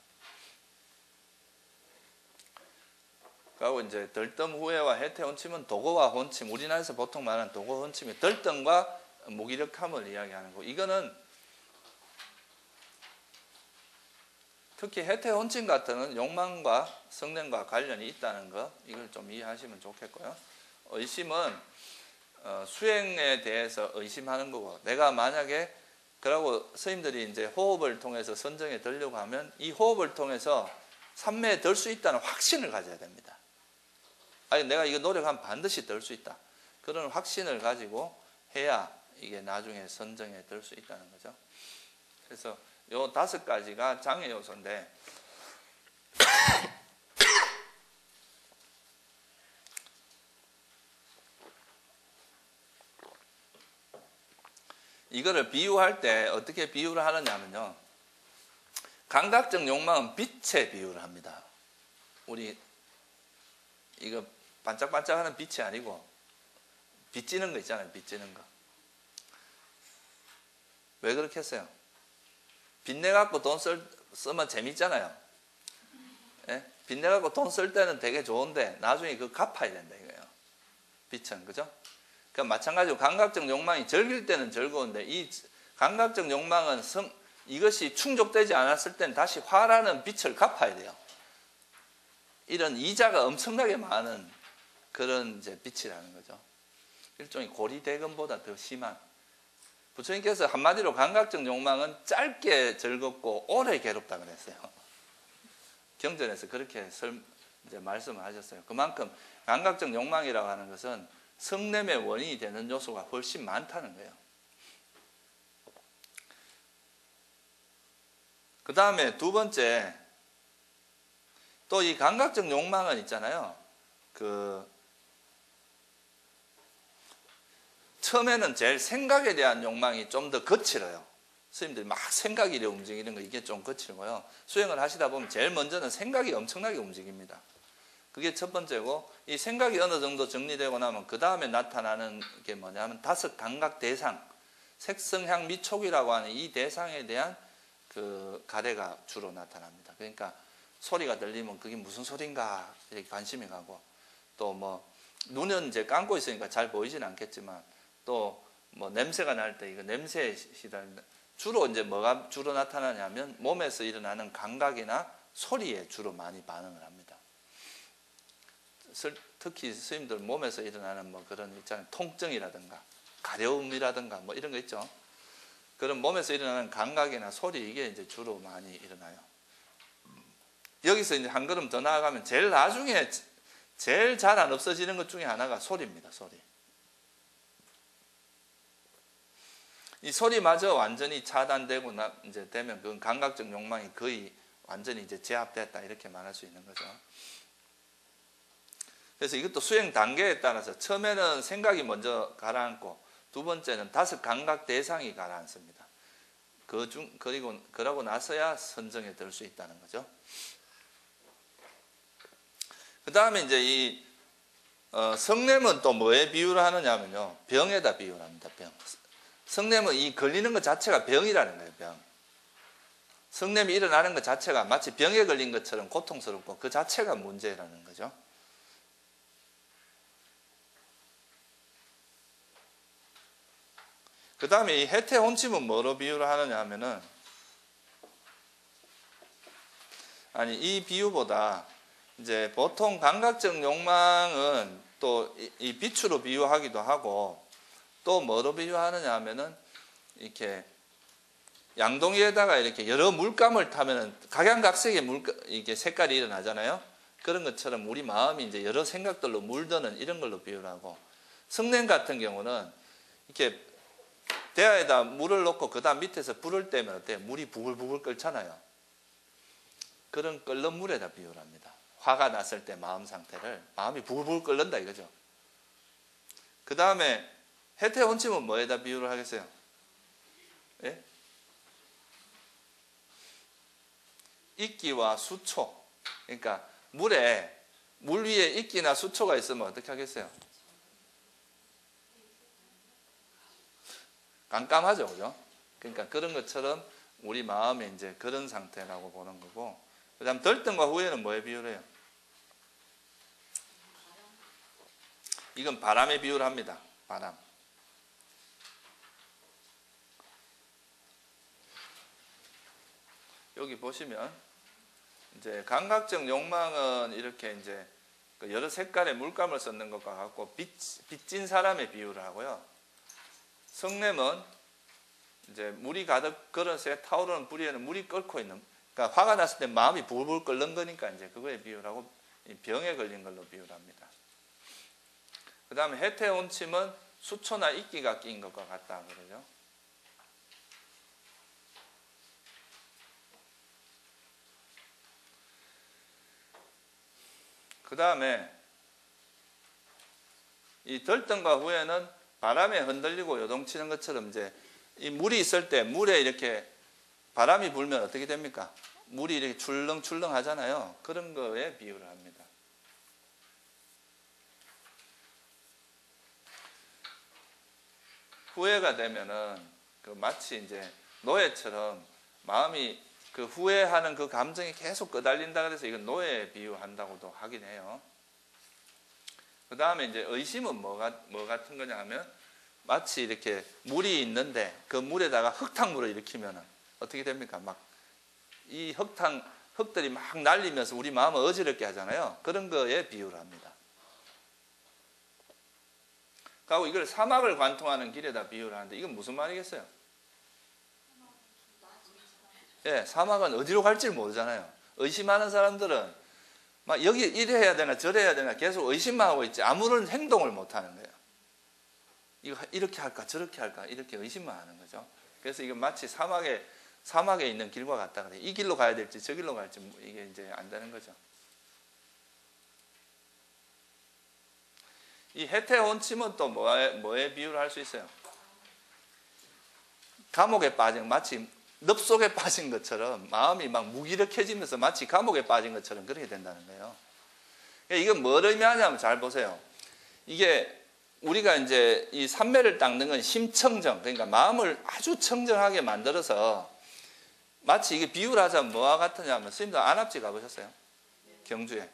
그리고 이제 덜뜸후회와 해퇴혼침은 도거와 혼침, 우리나라에서 보통 말하는 도거 혼침이 덜뜸과 무기력함을 이야기하는 거. 이거는 특히 해퇴혼침 같은 건 욕망과 성냄과 관련이 있다는 거, 이걸 좀 이해하시면 좋겠고요. 의심은 수행에 대해서 의심하는 거고, 내가 만약에 그러고 스님들이 이제 호흡을 통해서 선정에 들려고 하면 이 호흡을 통해서 삼매에 들 수 있다는 확신을 가져야 됩니다. 아니, 내가 이거 노력하면 반드시 들 수 있다. 그런 확신을 가지고 해야 이게 나중에 선정에 들 수 있다는 거죠. 그래서 요 5가지가 장애 요소인데 이거를 비유할 때 어떻게 비유를 하느냐면요. 감각적 욕망은 빛에 비유를 합니다. 우리 이거 반짝반짝하는 빛이 아니고 빛지는 거 있잖아요. 빛지는 거. 왜 그렇게 했어요? 빚내갖고 돈 쓰면 재밌잖아요. 예? 빚내갖고 돈 쓸 때는 되게 좋은데 나중에 그거 갚아야 된다 이거예요. 빛은, 그죠? 그러니까 마찬가지로 감각적 욕망이 즐길 때는 즐거운데 이 감각적 욕망은 이것이 충족되지 않았을 때는 다시 화라는 빛을 갚아야 돼요. 이런 이자가 엄청나게 많은 그런 이제 빛이라는 거죠. 일종의 고리대금보다 더 심한. 부처님께서 한마디로 감각적 욕망은 짧게 즐겁고 오래 괴롭다 그랬어요. 경전에서 그렇게 이제 말씀을 하셨어요. 그만큼 감각적 욕망이라고 하는 것은 성냄의 원인이 되는 요소가 훨씬 많다는 거예요. 그 다음에 2번째, 또 이 감각적 욕망은 있잖아요. 처음에는 제일 생각에 대한 욕망이 좀 더 거칠어요. 스님들이 막 생각이 이래 움직이는 거, 이게 좀 거칠고요. 수행을 하시다 보면 제일 먼저는 생각이 엄청나게 움직입니다. 그게 첫 번째고, 이 생각이 어느 정도 정리되고 나면 그 다음에 나타나는 게 뭐냐면 5 감각 대상, 색성향 미촉이라고 하는 이 대상에 대한 그 가래가 주로 나타납니다. 그러니까 소리가 들리면 그게 무슨 소린가 이렇게 관심이 가고, 또 뭐 눈은 이제 감고 있으니까 잘 보이진 않겠지만, 또 뭐 냄새가 날 때 이거 냄새에 시달린다. 주로 이제 뭐가 주로 나타나냐면 몸에서 일어나는 감각이나 소리에 주로 많이 반응을 합니다. 특히 스님들 몸에서 일어나는 뭐 그런 있잖아요. 통증이라든가 가려움이라든가 뭐 이런 거 있죠. 그런 몸에서 일어나는 감각이나 소리, 이게 이제 주로 많이 일어나요. 여기서 이제 한 걸음 더 나아가면 제일 나중에 제일 잘 안 없어지는 것 중에 하나가 소리입니다. 소리. 이 소리마저 완전히 차단되고 이제 되면 그건 감각적 욕망이 거의 완전히 이제 제압됐다 이렇게 말할 수 있는 거죠. 그래서 이것도 수행 단계에 따라서 처음에는 생각이 먼저 가라앉고 두 번째는 5 감각 대상이 가라앉습니다. 그러고 나서야 선정에 들 수 있다는 거죠. 그 다음에 이제 이 성냄은 또 뭐에 비유를 하느냐면요, 병에다 비유를 합니다. 병. 성냄은 이 걸리는 것 자체가 병이라는 거예요. 병. 성냄이 일어나는 것 자체가 마치 병에 걸린 것처럼 고통스럽고 그 자체가 문제라는 거죠. 그 다음에 이 해태혼침은 뭐로 비유를 하느냐 하면은, 아니 이 비유보다 이제 보통 감각적 욕망은 또 이 빛으로 비유하기도 하고 또 뭐로 비유하느냐 하면은 이렇게 양동이에다가 이렇게 여러 물감을 타면은 각양각색의 이게 색깔이 일어나잖아요. 그런 것처럼 우리 마음이 이제 여러 생각들로 물드는 이런 걸로 비유를 하고, 성냄 같은 경우는 이렇게 대야에다 물을 넣고 그 다음 밑에서 불을 떼면 어때요? 물이 부글부글 끓잖아요. 그런 끓는 물에다 비유를 합니다. 화가 났을 때 마음 상태를, 마음이 부글부글 끓는다 이거죠. 그 다음에 해태혼침은 뭐에다 비유를 하겠어요? 예? 이끼와 수초. 그러니까 물 위에 이끼나 수초가 있으면 어떻게 하겠어요? 깜깜하죠, 그죠? 그러니까 그런 것처럼 우리 마음의 이제 그런 상태라고 보는 거고, 그 다음 들뜸과 후회는 뭐에 비유를 해요? 이건 바람에 비유를 합니다. 바람. 여기 보시면 이제 감각적 욕망은 이렇게 이제 여러 색깔의 물감을 썼는 것과 같고 빚진 사람의 비유를 하고요. 성냄은 이제 물이 가득 그릇에 타오르는 불에는 물이 끓고 있는, 그러니까 화가 났을 때 마음이 불불 끓는 거니까 이제 그거에 비유를 하고 병에 걸린 걸로 비유를 합니다. 그 다음에 해태혼침은 수초나 이끼가 낀 것과 같다 그러죠. 그 다음에 이 들뜸과 후회는 바람에 흔들리고 요동치는 것처럼 이제 이 물이 있을 때 물에 이렇게 바람이 불면 어떻게 됩니까? 물이 이렇게 출렁출렁 하잖아요. 그런 거에 비유를 합니다. 후회가 되면은 그 마치 이제 노예처럼 마음이 그 후회하는 그 감정이 계속 끄달린다 그래서 이건 노예에 비유한다고도 하긴 해요. 그 다음에 이제 의심은 뭐 같은 거냐 하면 마치 이렇게 물이 있는데 그 물에다가 흙탕물을 일으키면 어떻게 됩니까? 막 이 흙들이 막 날리면서 우리 마음을 어지럽게 하잖아요. 그런 거에 비유를 합니다. 그리고 이걸 사막을 관통하는 길에다 비유를 하는데 이건 무슨 말이겠어요? 예, 사막은 어디로 갈지 모르잖아요. 의심하는 사람들은 막 여기 이래 해야 되나 저래 해야 되나 계속 의심만 하고 있지 아무런 행동을 못 하는 거예요. 이거 이렇게 할까 저렇게 할까 이렇게 의심만 하는 거죠. 그래서 이건 마치 사막에 있는 길과 같다 그래요. 이 길로 가야 될지 저 길로 갈지 이게 이제 안 되는 거죠. 이 해태혼침은 또 뭐에 비유를 할 수 있어요? 감옥에 빠진, 마치 늪속에 빠진 것처럼 마음이 막 무기력해지면서 마치 감옥에 빠진 것처럼 그렇게 된다는 거예요. 이건 뭘 의미하냐면 잘 보세요. 이게 우리가 이제 이 삼매를 닦는 건 심청정, 그러니까 마음을 아주 청정하게 만들어서 마치 이게 비유를 하자면 뭐와 같으냐면 스님들 안압지 가보셨어요? 경주에.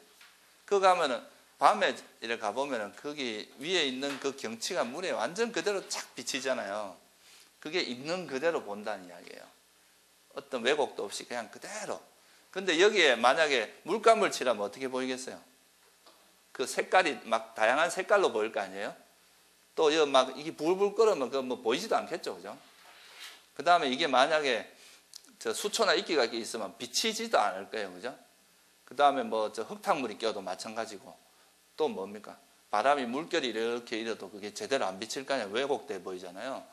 그거 가면은 밤에 이렇게 가보면은 거기 위에 있는 그 경치가 물에 완전 그대로 착 비치잖아요. 그게 있는 그대로 본다는 이야기예요. 어떤 왜곡도 없이 그냥 그대로. 근데 여기에 만약에 물감을 칠하면 어떻게 보이겠어요? 그 색깔이 막 다양한 색깔로 보일 거 아니에요? 또 여기 막 이게 불불 끓으면 그 뭐 보이지도 않겠죠, 그죠? 그 다음에 이게 만약에 저 수초나 이끼가 있으면 비치지도 않을 거예요, 그죠? 그 다음에 뭐 저 흙탕물이 껴도 마찬가지고 또 뭡니까? 바람이 물결이 이렇게 일어도 그게 제대로 안 비칠 거 아니에요? 왜곡돼 보이잖아요.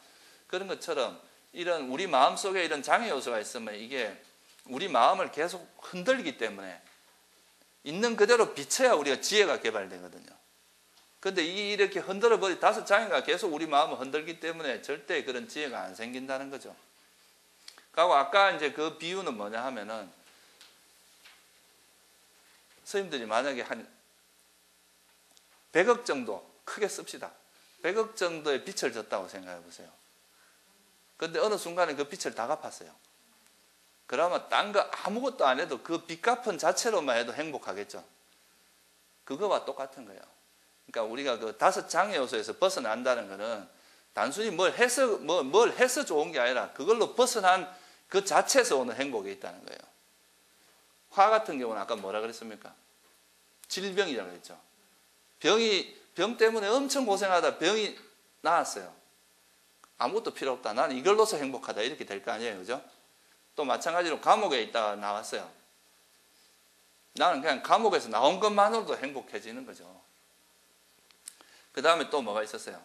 그런 것처럼 이런 우리 마음 속에 이런 장애 요소가 있으면 이게 우리 마음을 계속 흔들기 때문에 있는 그대로 비춰야 우리가 지혜가 개발되거든요. 근데 이렇게 흔들어 버리 다섯 장애가 계속 우리 마음을 흔들기 때문에 절대 그런 지혜가 안 생긴다는 거죠. 그리고 아까 이제 그 비유는 뭐냐 하면은 스님들이 만약에 한 100억 정도 크게 씁시다. 100억 정도의 빚을 졌다고 생각해 보세요. 근데 어느 순간에 그 빚을 다 갚았어요. 그러면 딴 거 아무것도 안 해도 그 빚 갚은 자체로만 해도 행복하겠죠. 그거와 똑같은 거예요. 그러니까 우리가 그 다섯 장애 요소에서 벗어난다는 거는 단순히 뭘 해서 좋은 게 아니라 그걸로 벗어난 그 자체에서 오는 행복이 있다는 거예요. 화 같은 경우는 아까 뭐라 그랬습니까? 질병이라고 했죠. 병 때문에 엄청 고생하다 병이 나았어요. 아무것도 필요 없다. 나는 이걸로서 행복하다. 이렇게 될 거 아니에요. 그죠? 또 마찬가지로 감옥에 있다가 나왔어요. 나는 그냥 감옥에서 나온 것만으로도 행복해지는 거죠. 그 다음에 또 뭐가 있었어요?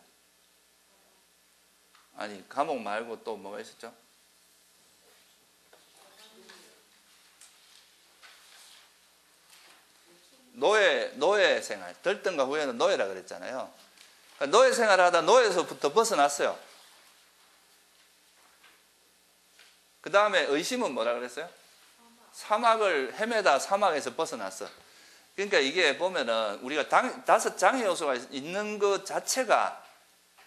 아니, 감옥 말고 또 뭐가 있었죠? 노예 생활. 들뜬가 후에는 노예라 그랬잖아요. 그러니까 노예 생활을 하다 노예에서부터 벗어났어요. 그 다음에 의심은 뭐라 그랬어요? 사막을 헤매다 사막에서 벗어났어. 그러니까 이게 보면은 우리가 다섯 장애 요소가 있는 것 자체가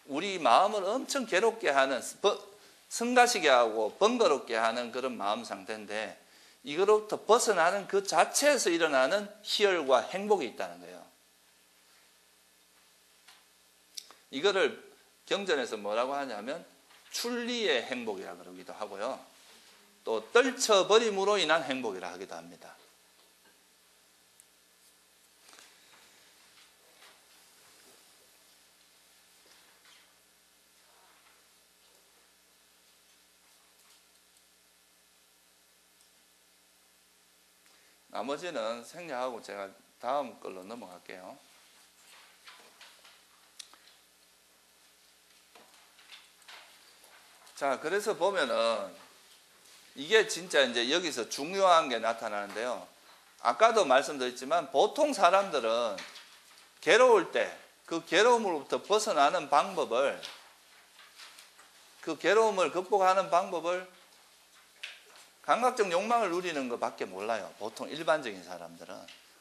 우리 마음을 엄청 괴롭게 하는, 성가시게 하고 번거롭게 하는 그런 마음 상태인데 이거로부터 벗어나는 그 자체에서 일어나는 희열과 행복이 있다는 거예요. 이거를 경전에서 뭐라고 하냐면 출리의 행복이라 그러기도 하고요. 또 떨쳐버림으로 인한 행복이라 하기도 합니다. 나머지는 생략하고 제가 다음 걸로 넘어갈게요. 자, 그래서 보면은 이게 진짜 이제 여기서 중요한 게 나타나는데요. 아까도 말씀드렸지만 보통 사람들은 괴로울 때 그 괴로움으로부터 벗어나는 방법을, 그 괴로움을 극복하는 방법을 감각적 욕망을 누리는 것밖에 몰라요. 보통 일반적인 사람들은.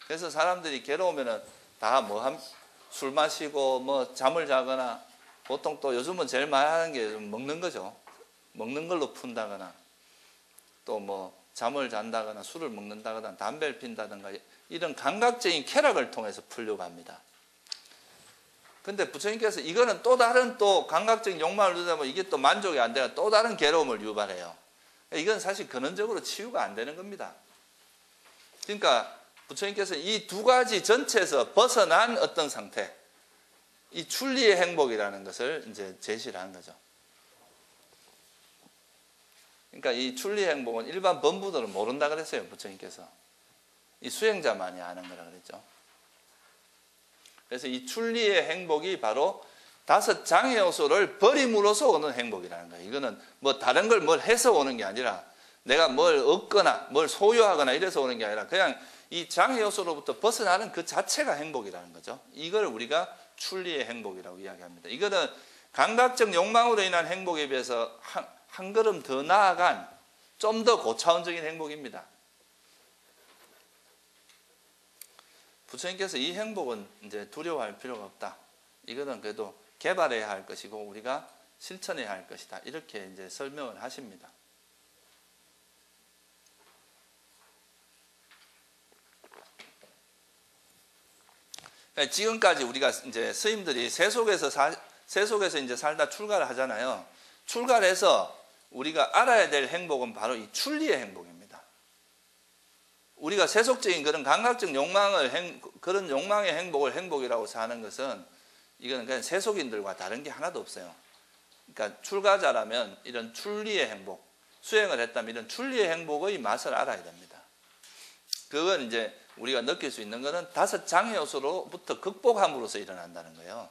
그래서 사람들이 괴로우면은 다 술 마시고 잠을 자거나, 보통 또 요즘은 제일 많이 하는 게 먹는 거죠. 먹는 걸로 푼다거나, 또 잠을 잔다거나, 술을 먹는다거나, 담배를 핀다든가, 이런 감각적인 쾌락을 통해서 풀려고 합니다. 근데 부처님께서 이거는 또 다른 또 감각적인 욕망을 누리다 보면 이게 또 만족이 안 되고 또 다른 괴로움을 유발해요. 이건 사실 근원적으로 치유가 안 되는 겁니다. 그러니까 부처님께서 이 두 가지 전체에서 벗어난 어떤 상태, 이 출리의 행복이라는 것을 이제 제시를 하는 거죠. 그러니까 이 출리의 행복은 일반 범부들은 모른다 그랬어요, 부처님께서. 이 수행자만이 아는 거라 그랬죠. 그래서 이 출리의 행복이 바로 다섯 장애 요소를 버림으로써 오는 행복이라는 거예요. 이거는 다른 걸 해서 오는 게 아니라, 내가 뭘 얻거나 뭘 소유하거나 이래서 오는 게 아니라 그냥 이 장애 요소로부터 벗어나는 그 자체가 행복이라는 거죠. 이걸 우리가 출리의 행복이라고 이야기합니다. 이거는 감각적 욕망으로 인한 행복에 비해서 한 걸음 더 나아간 좀 더 고차원적인 행복입니다. 부처님께서 이 행복은 이제 두려워할 필요가 없다. 이거는 그래도 개발해야 할 것이고 우리가 실천해야 할 것이다. 이렇게 이제 설명을 하십니다. 그러니까 지금까지 우리가 이제 스님들이 세속에서 이제 살다 출가를 하잖아요. 출가를 해서 우리가 알아야 될 행복은 바로 이 출리의 행복입니다. 우리가 세속적인 그런 감각적 그런 욕망의 행복을 행복이라고 사는 것은 이거는 그냥 세속인들과 다른 게 하나도 없어요. 그러니까 출가자라면 이런 출리의 행복, 수행을 했다면 이런 출리의 행복의 맛을 알아야 됩니다. 그건 이제 우리가 느낄 수 있는 것은 다섯 장애 요소로부터 극복함으로써 일어난다는 거예요.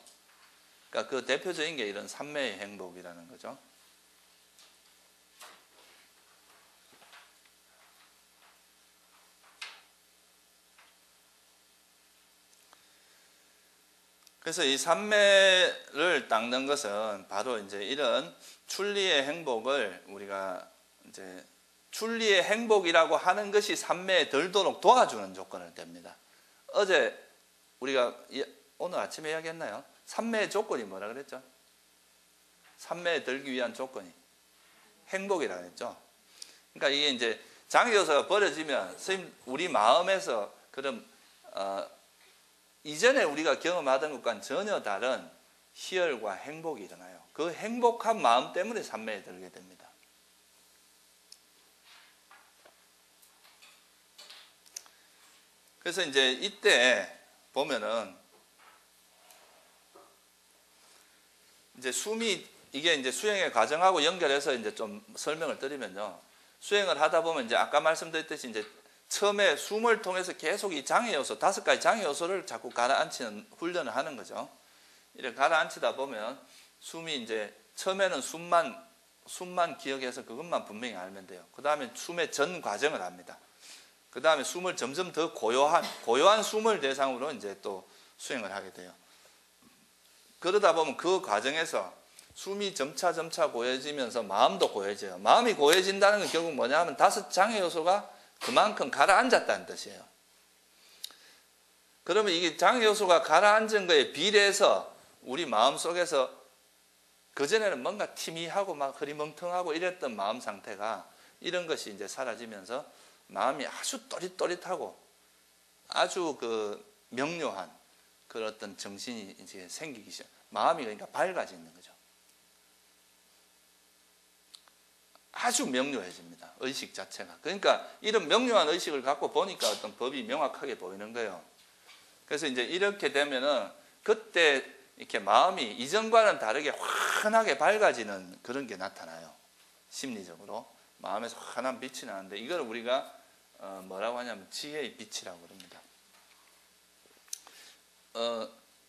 그러니까 그 대표적인 게 이런 삼매의 행복이라는 거죠. 그래서 이 삼매를 닦는 것은 바로 이제 이런 출리의 행복을 우리가 이제 출리의 행복이라고 하는 것이 삼매에 들도록 도와주는 조건을 댑니다. 어제 우리가 오늘 아침에 이야기했나요? 삼매의 조건이 뭐라 그랬죠? 삼매에 들기 위한 조건이 행복이라 그랬죠. 그러니까 이게 이제 장애요소가 버려지면 선생님 우리 마음에서 그런 이전에 우리가 경험하던 것과는 전혀 다른 희열과 행복이 일어나요. 그 행복한 마음 때문에 삼매에 들게 됩니다. 그래서 이제 이때 보면은 이제 숨이 이게 이제 수행의 과정하고 연결해서 이제 좀 설명을 드리면요. 수행을 하다 보면 이제 아까 말씀드렸듯이 이제 처음에 숨을 통해서 계속 이 장애 요소, 5가지 장애 요소를 자꾸 가라앉히는 훈련을 하는 거죠. 이렇게 가라앉히다 보면 숨이 이제 처음에는 숨만 기억해서 그것만 분명히 알면 돼요. 그 다음에 숨의 전 과정을 압니다. 그 다음에 숨을 점점 더 고요한 숨을 대상으로 이제 또 수행을 하게 돼요. 그러다 보면 그 과정에서 숨이 점차 고요해지면서 마음도 고요해져요. 마음이 고요해진다는 건 결국 뭐냐 하면 5 장애 요소가 그만큼 가라앉았다는 뜻이에요. 그러면 이게 장애 요소가 가라앉은 거에 비례해서 우리 마음 속에서 그전에는 뭔가 티미하고 막 흐리멍텅하고 이랬던 마음 상태가 이런 것이 이제 사라지면서 마음이 아주 또릿또릿하고 아주 그 명료한 그런 어떤 정신이 이제 생기기 시작. 마음이 그러니까 밝아지는 거죠. 아주 명료해집니다. 의식 자체가. 그러니까 이런 명료한 의식을 갖고 보니까 어떤 법이 명확하게 보이는 거예요. 그래서 이제 이렇게 되면은 그때 이렇게 마음이 이전과는 다르게 환하게 밝아지는 그런 게 나타나요. 심리적으로. 마음에서 환한 빛이 나는데 이걸 우리가 뭐라고 하냐면 지혜의 빛이라고 그럽니다.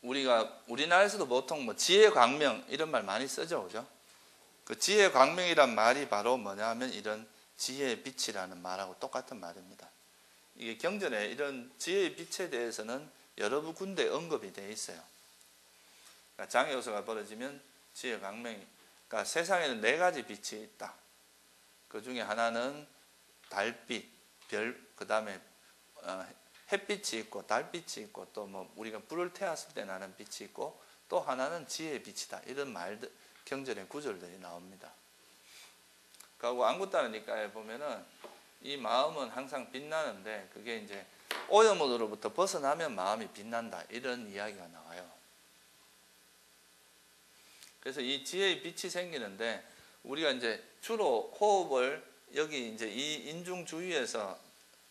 우리가 우리나라에서도 보통 뭐 지혜 광명 이런 말 많이 쓰죠, 그죠? 그 지혜 광명이란 말이 바로 뭐냐 하면 이런 지혜의 빛이라는 말하고 똑같은 말입니다. 이게 경전에 이런 지혜의 빛에 대해서는 여러 군데 언급이 되어 있어요. 그러니까 장애 요소가 벌어지면 지혜 광명이, 그러니까 세상에는 4가지 빛이 있다. 그 중에 하나는 달빛, 별, 그 다음에 햇빛이 있고 달빛이 있고 또 뭐 우리가 불을 태웠을 때 나는 빛이 있고 또 하나는 지혜의 빛이다. 이런 말들 경전의 구절들이 나옵니다. 그리고 안굿다르니까에 보면은 이 마음은 항상 빛나는데 그게 이제 오염으로부터 벗어나면 마음이 빛난다. 이런 이야기가 나와요. 그래서 이 지혜의 빛이 생기는데 우리가 이제 주로 호흡을 여기 이제 이 인중 주위에서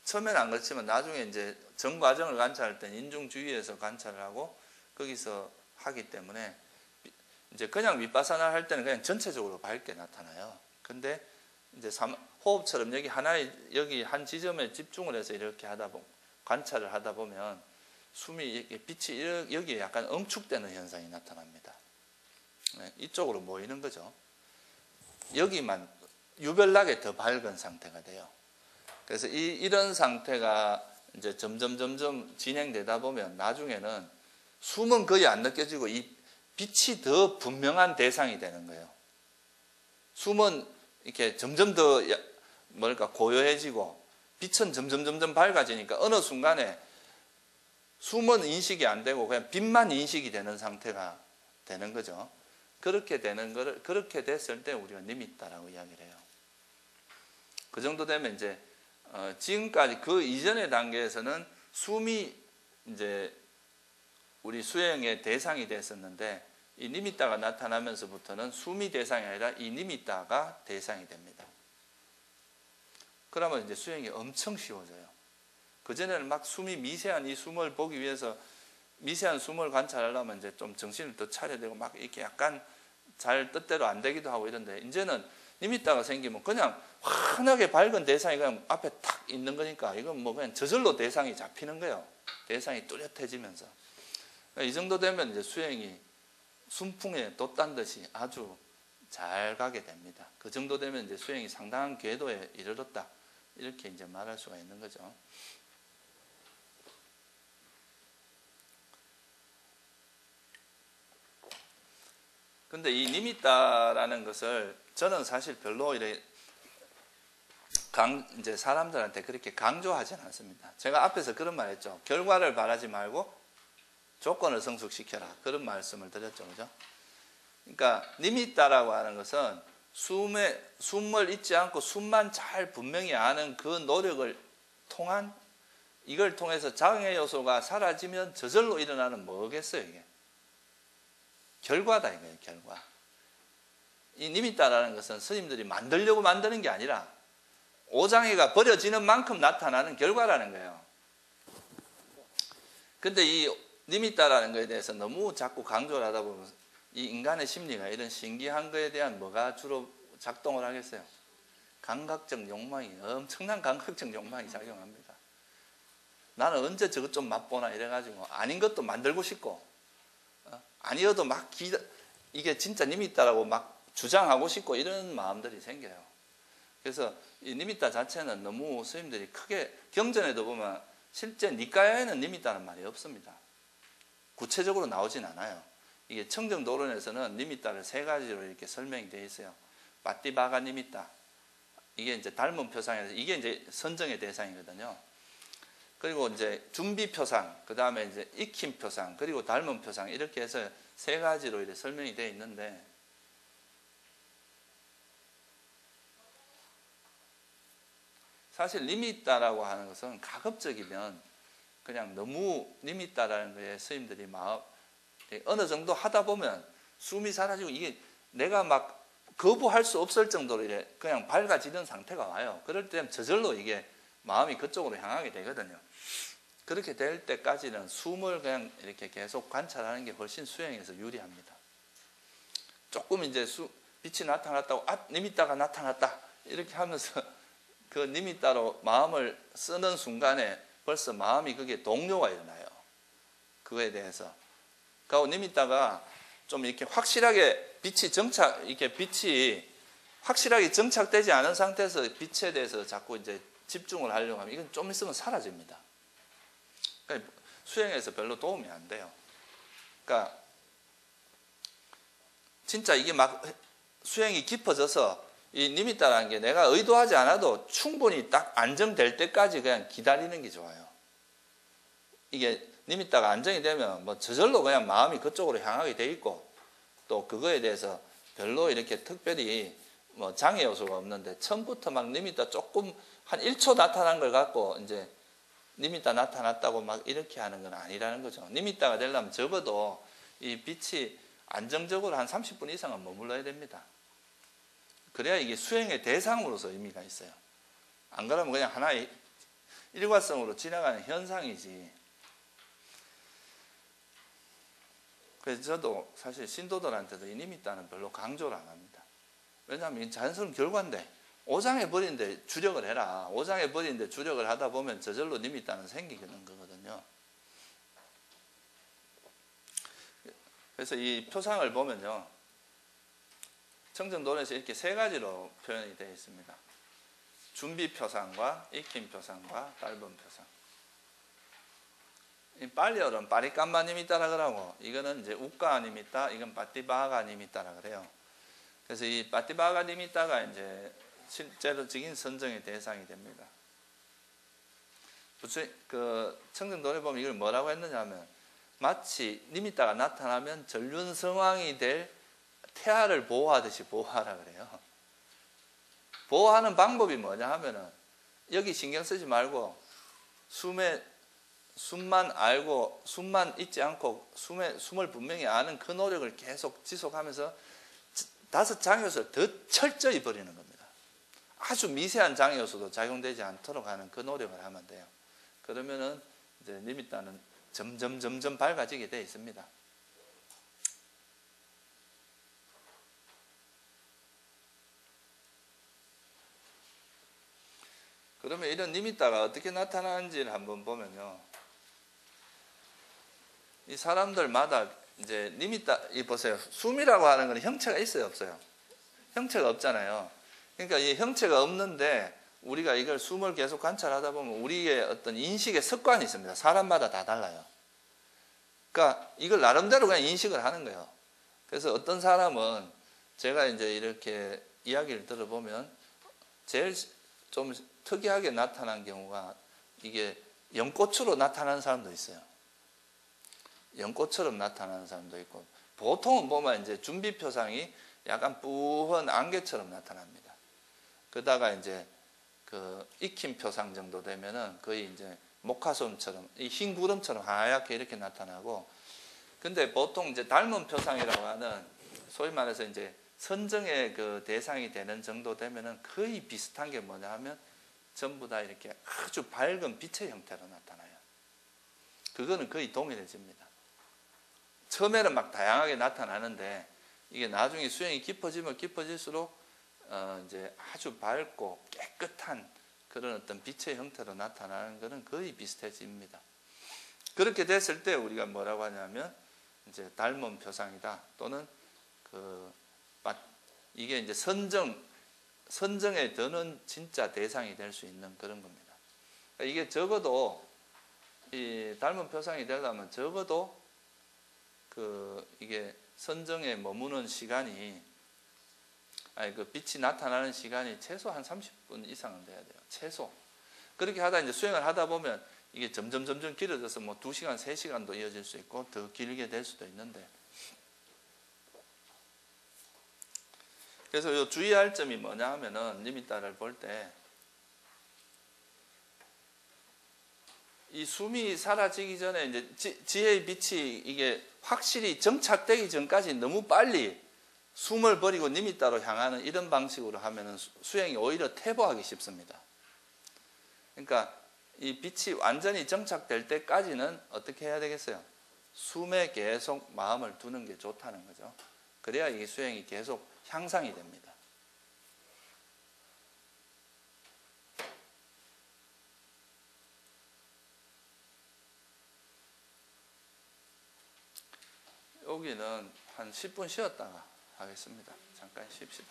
처음에는 안 그렇지만 나중에 이제 전 과정을 관찰할 때는 인중 주위에서 관찰을 하고 거기서 하기 때문에 이제 그냥 윗바사나 할 때는 그냥 전체적으로 밝게 나타나요. 근데 이제 호흡처럼 여기 한 지점에 집중을 해서 이렇게 관찰을 하다 보면 숨이 빛이 여기에 약간 응축되는 현상이 나타납니다. 네, 이쪽으로 모이는 거죠. 여기만 유별나게 더 밝은 상태가 돼요. 그래서 이런 상태가 이제 점점 진행되다 보면 나중에는 숨은 거의 안 느껴지고 이 빛이 더 분명한 대상이 되는 거예요. 숨은 이렇게 점점 더 고요해지고 빛은 점점 밝아지니까 어느 순간에 숨은 인식이 안 되고 그냥 빛만 인식이 되는 상태가 되는 거죠. 그렇게 됐을 때 우리가 니미tta라고 이야기를 해요. 그 정도 되면 이제 지금까지 그 이전의 단계에서는 숨이 이제 우리 수행의 대상이 됐었는데 이 니미tta가 나타나면서부터는 숨이 대상이 아니라 이 니미tta가 대상이 됩니다. 그러면 이제 수행이 엄청 쉬워져요. 그전에는 막 숨이 미세한 이 숨을 보기 위해서 미세한 숨을 관찰하려면 이제 좀 정신을 더 차려야 되고 막 이렇게 약간 잘 뜻대로 안 되기도 하고 이런데 이제는 니미tta가 생기면 그냥 환하게 밝은 대상이 그냥 앞에 탁 있는 거니까 이건 뭐 그냥 저절로 대상이 잡히는 거예요. 대상이 뚜렷해지면서. 이 정도 되면 이제 수행이 순풍에 돛단 듯이 아주 잘 가게 됩니다. 그 정도 되면 이제 수행이 상당한 궤도에 이르렀다. 이렇게 이제 말할 수가 있는 거죠. 근데 이 니미따라는 것을 저는 사실 별로 이제 사람들한테 그렇게 강조하지는 않습니다. 제가 앞에서 그런 말 했죠. 결과를 바라지 말고 조건을 성숙시켜라. 그런 말씀을 드렸죠. 그죠? 그러니까 니미따라고 하는 것은 숨을 잊지 않고 숨만 잘 분명히 아는 그 노력을 통한, 이걸 통해서 장애 요소가 사라지면 저절로 일어나는 뭐겠어요, 이게? 결과다, 이거예요, 결과. 이 니미따라는 것은 스님들이 만들려고 만드는 게 아니라 오장애가 버려지는 만큼 나타나는 결과라는 거예요. 근데 이 니미따라는 것에 대해서 너무 자꾸 강조를 하다 보면 이 인간의 심리가 이런 신기한 거에 대한 뭐가 주로 작동을 하겠어요? 감각적 욕망이, 엄청난 감각적 욕망이 작용합니다. 나는 언제 저것 좀 맛보나 이래가지고 아닌 것도 만들고 싶고, 아니어도 막 이게 진짜 니미따라고 막 주장하고 싶고 이런 마음들이 생겨요. 그래서 이 니미따 자체는 너무 스님들이 크게, 경전에도 보면 실제 니까야에는 니미따는 말이 없습니다. 구체적으로 나오진 않아요. 이게 청정도론에서는 니미따를 세 가지로 이렇게 설명이 되어 있어요. 빠띠바가 니미따, 이게 이제 닮은 표상에서 이게 이제 선정의 대상이거든요. 그리고 이제 준비 표상, 그 다음에 이제 익힘 표상, 그리고 닮은 표상, 이렇게 해서 세 가지로 이렇게 설명이 되어 있는데, 사실 니미따라고 하는 것은 가급적이면 그냥 너무 니미따라는 거에 스님들이 마음 어느 정도 하다 보면 숨이 사라지고 이게 내가 막 거부할 수 없을 정도로 이래 그냥 밝아지는 상태가 와요. 그럴 때는 저절로 이게 마음이 그쪽으로 향하게 되거든요. 그렇게 될 때까지는 숨을 그냥 이렇게 계속 관찰하는 게 훨씬 수행에서 유리합니다. 조금 이제 빛이 나타났다고 니미따가 나타났다 이렇게 하면서 그 니미따로 마음을 쓰는 순간에 벌써 마음이 그게 동요가 일어나요. 그거에 대해서. 그리고 니미따가 좀 이렇게 확실하게 빛이 확실하게 정착되지 않은 상태에서 빛에 대해서 자꾸 이제 집중을 하려고 하면 이건 좀 있으면 사라집니다. 그러니까 수행에서 별로 도움이 안 돼요. 그러니까 진짜 이게 막 수행이 깊어져서 이 니미따라는 게 내가 의도하지 않아도 충분히 딱 안정될 때까지 그냥 기다리는 게 좋아요. 이게 니미따가 안정이 되면 뭐 저절로 그냥 마음이 그쪽으로 향하게 돼 있고, 또 그거에 대해서 별로 이렇게 특별히 뭐 장애 요소가 없는데 처음부터 막 니미따 조금 한 1초 나타난 걸 갖고 이제 니미따 나타났다고 막 이렇게 하는 건 아니라는 거죠. 니미따가 되려면 적어도 이 빛이 안정적으로 한 30분 이상은 머물러야 됩니다. 그래야 이게 수행의 대상으로서 의미가 있어요. 안 그러면 그냥 하나의 일과성으로 지나가는 현상이지. 그래서 저도 사실 신도들한테도 이 니미따는 별로 강조를 안 합니다. 왜냐하면 자연스러운 결과인데, 오장해 버리는데 주력을 해라. 오장해 버리는데 주력을 하다 보면 저절로 니미따는 생기는 거거든요. 그래서 이 표상을 보면요, 청정도론에서 이렇게 세 가지로 표현이 되어 있습니다. 준비 표상과 익힘 표상과 짧은 표상. 빨리어는 빠리깜마 니미따라 그러고, 이거는 이제 우까 니미따, 이건 빠띠바가 니미따라 그래요. 그래서 이 빠띠바가 니미따가 이제 실제로적인 선정의 대상이 됩니다. 그 청정도론에 보면 이걸 뭐라고 했느냐 하면, 마치 니미따가 나타나면 전륜성왕이 될 태아를 보호하듯이 보호하라 그래요. 보호하는 방법이 뭐냐 하면은, 여기 신경 쓰지 말고 숨만 알고 숨만 잊지 않고 숨을 분명히 아는 그 노력을 계속 지속하면서 5 장요소를 더 철저히 버리는 겁니다. 아주 미세한 장요소도 작용되지 않도록 하는 그 노력을 하면 돼요. 그러면은 이제 니미따는 점점 밝아지게 되어 있습니다. 그러면 이런 니미따가 어떻게 나타나는지를 한번 보면요, 이 사람들마다 이제 니미따, 이 보세요. 숨이라고 하는 건 형체가 있어요, 없어요? 형체가 없잖아요. 그러니까 이 형체가 없는데 우리가 이걸 숨을 계속 관찰하다 보면 우리의 어떤 인식의 습관이 있습니다. 사람마다 다 달라요. 그러니까 이걸 나름대로 그냥 인식을 하는 거예요. 그래서 어떤 사람은 제가 이제 이렇게 이야기를 들어보면 제일 좀 특이하게 나타난 경우가 이게 연꽃으로 나타나는 사람도 있어요. 연꽃처럼 나타나는 사람도 있고, 보통은 보면 이제 준비표상이 약간 뿌한 안개처럼 나타납니다. 그러다가 이제 그 익힌 표상 정도 되면은 거의 이제 목화솜처럼, 이 흰 구름처럼 하얗게 이렇게 나타나고, 근데 보통 이제 닮은 표상이라고 하는 소위 말해서 이제 선정의 그 대상이 되는 정도 되면은 거의 비슷한 게 뭐냐 하면 전부 다 이렇게 아주 밝은 빛의 형태로 나타나요. 그거는 거의 동일해집니다. 처음에는 막 다양하게 나타나는데 이게 나중에 수행이 깊어지면 깊어질수록 이제 아주 밝고 깨끗한 그런 어떤 빛의 형태로 나타나는 것은 거의 비슷해집니다. 그렇게 됐을 때 우리가 뭐라고 하냐면 이제 닮은 표상이다, 또는 이게 이제 선정에 드는 진짜 대상이 될 수 있는 그런 겁니다. 그러니까 이게 적어도 이 닮은 표상이 되려면 적어도 이게 선정에 머무는 시간이, 그 빛이 나타나는 시간이 최소 한 30분 이상은 돼야 돼요. 최소. 그렇게 하다 이제 수행을 하다 보면 이게 점점 길어져서 뭐 2시간, 3시간도 이어질 수 있고 더 길게 될 수도 있는데, 그래서 요 주의할 점이 뭐냐 하면은 니미따를 볼 때 이 숨이 사라지기 전에 이제 지혜의 빛이 이게 확실히 정착되기 전까지 너무 빨리 숨을 버리고 니미따로 향하는 이런 방식으로 하면은 수행이 오히려 퇴보하기 쉽습니다. 그러니까 이 빛이 완전히 정착될 때까지는 어떻게 해야 되겠어요? 숨에 계속 마음을 두는 게 좋다는 거죠. 그래야 이 수행이 계속 향상이 됩니다. 여기는 한 10분 쉬었다가 하겠습니다. 잠깐 쉽시다.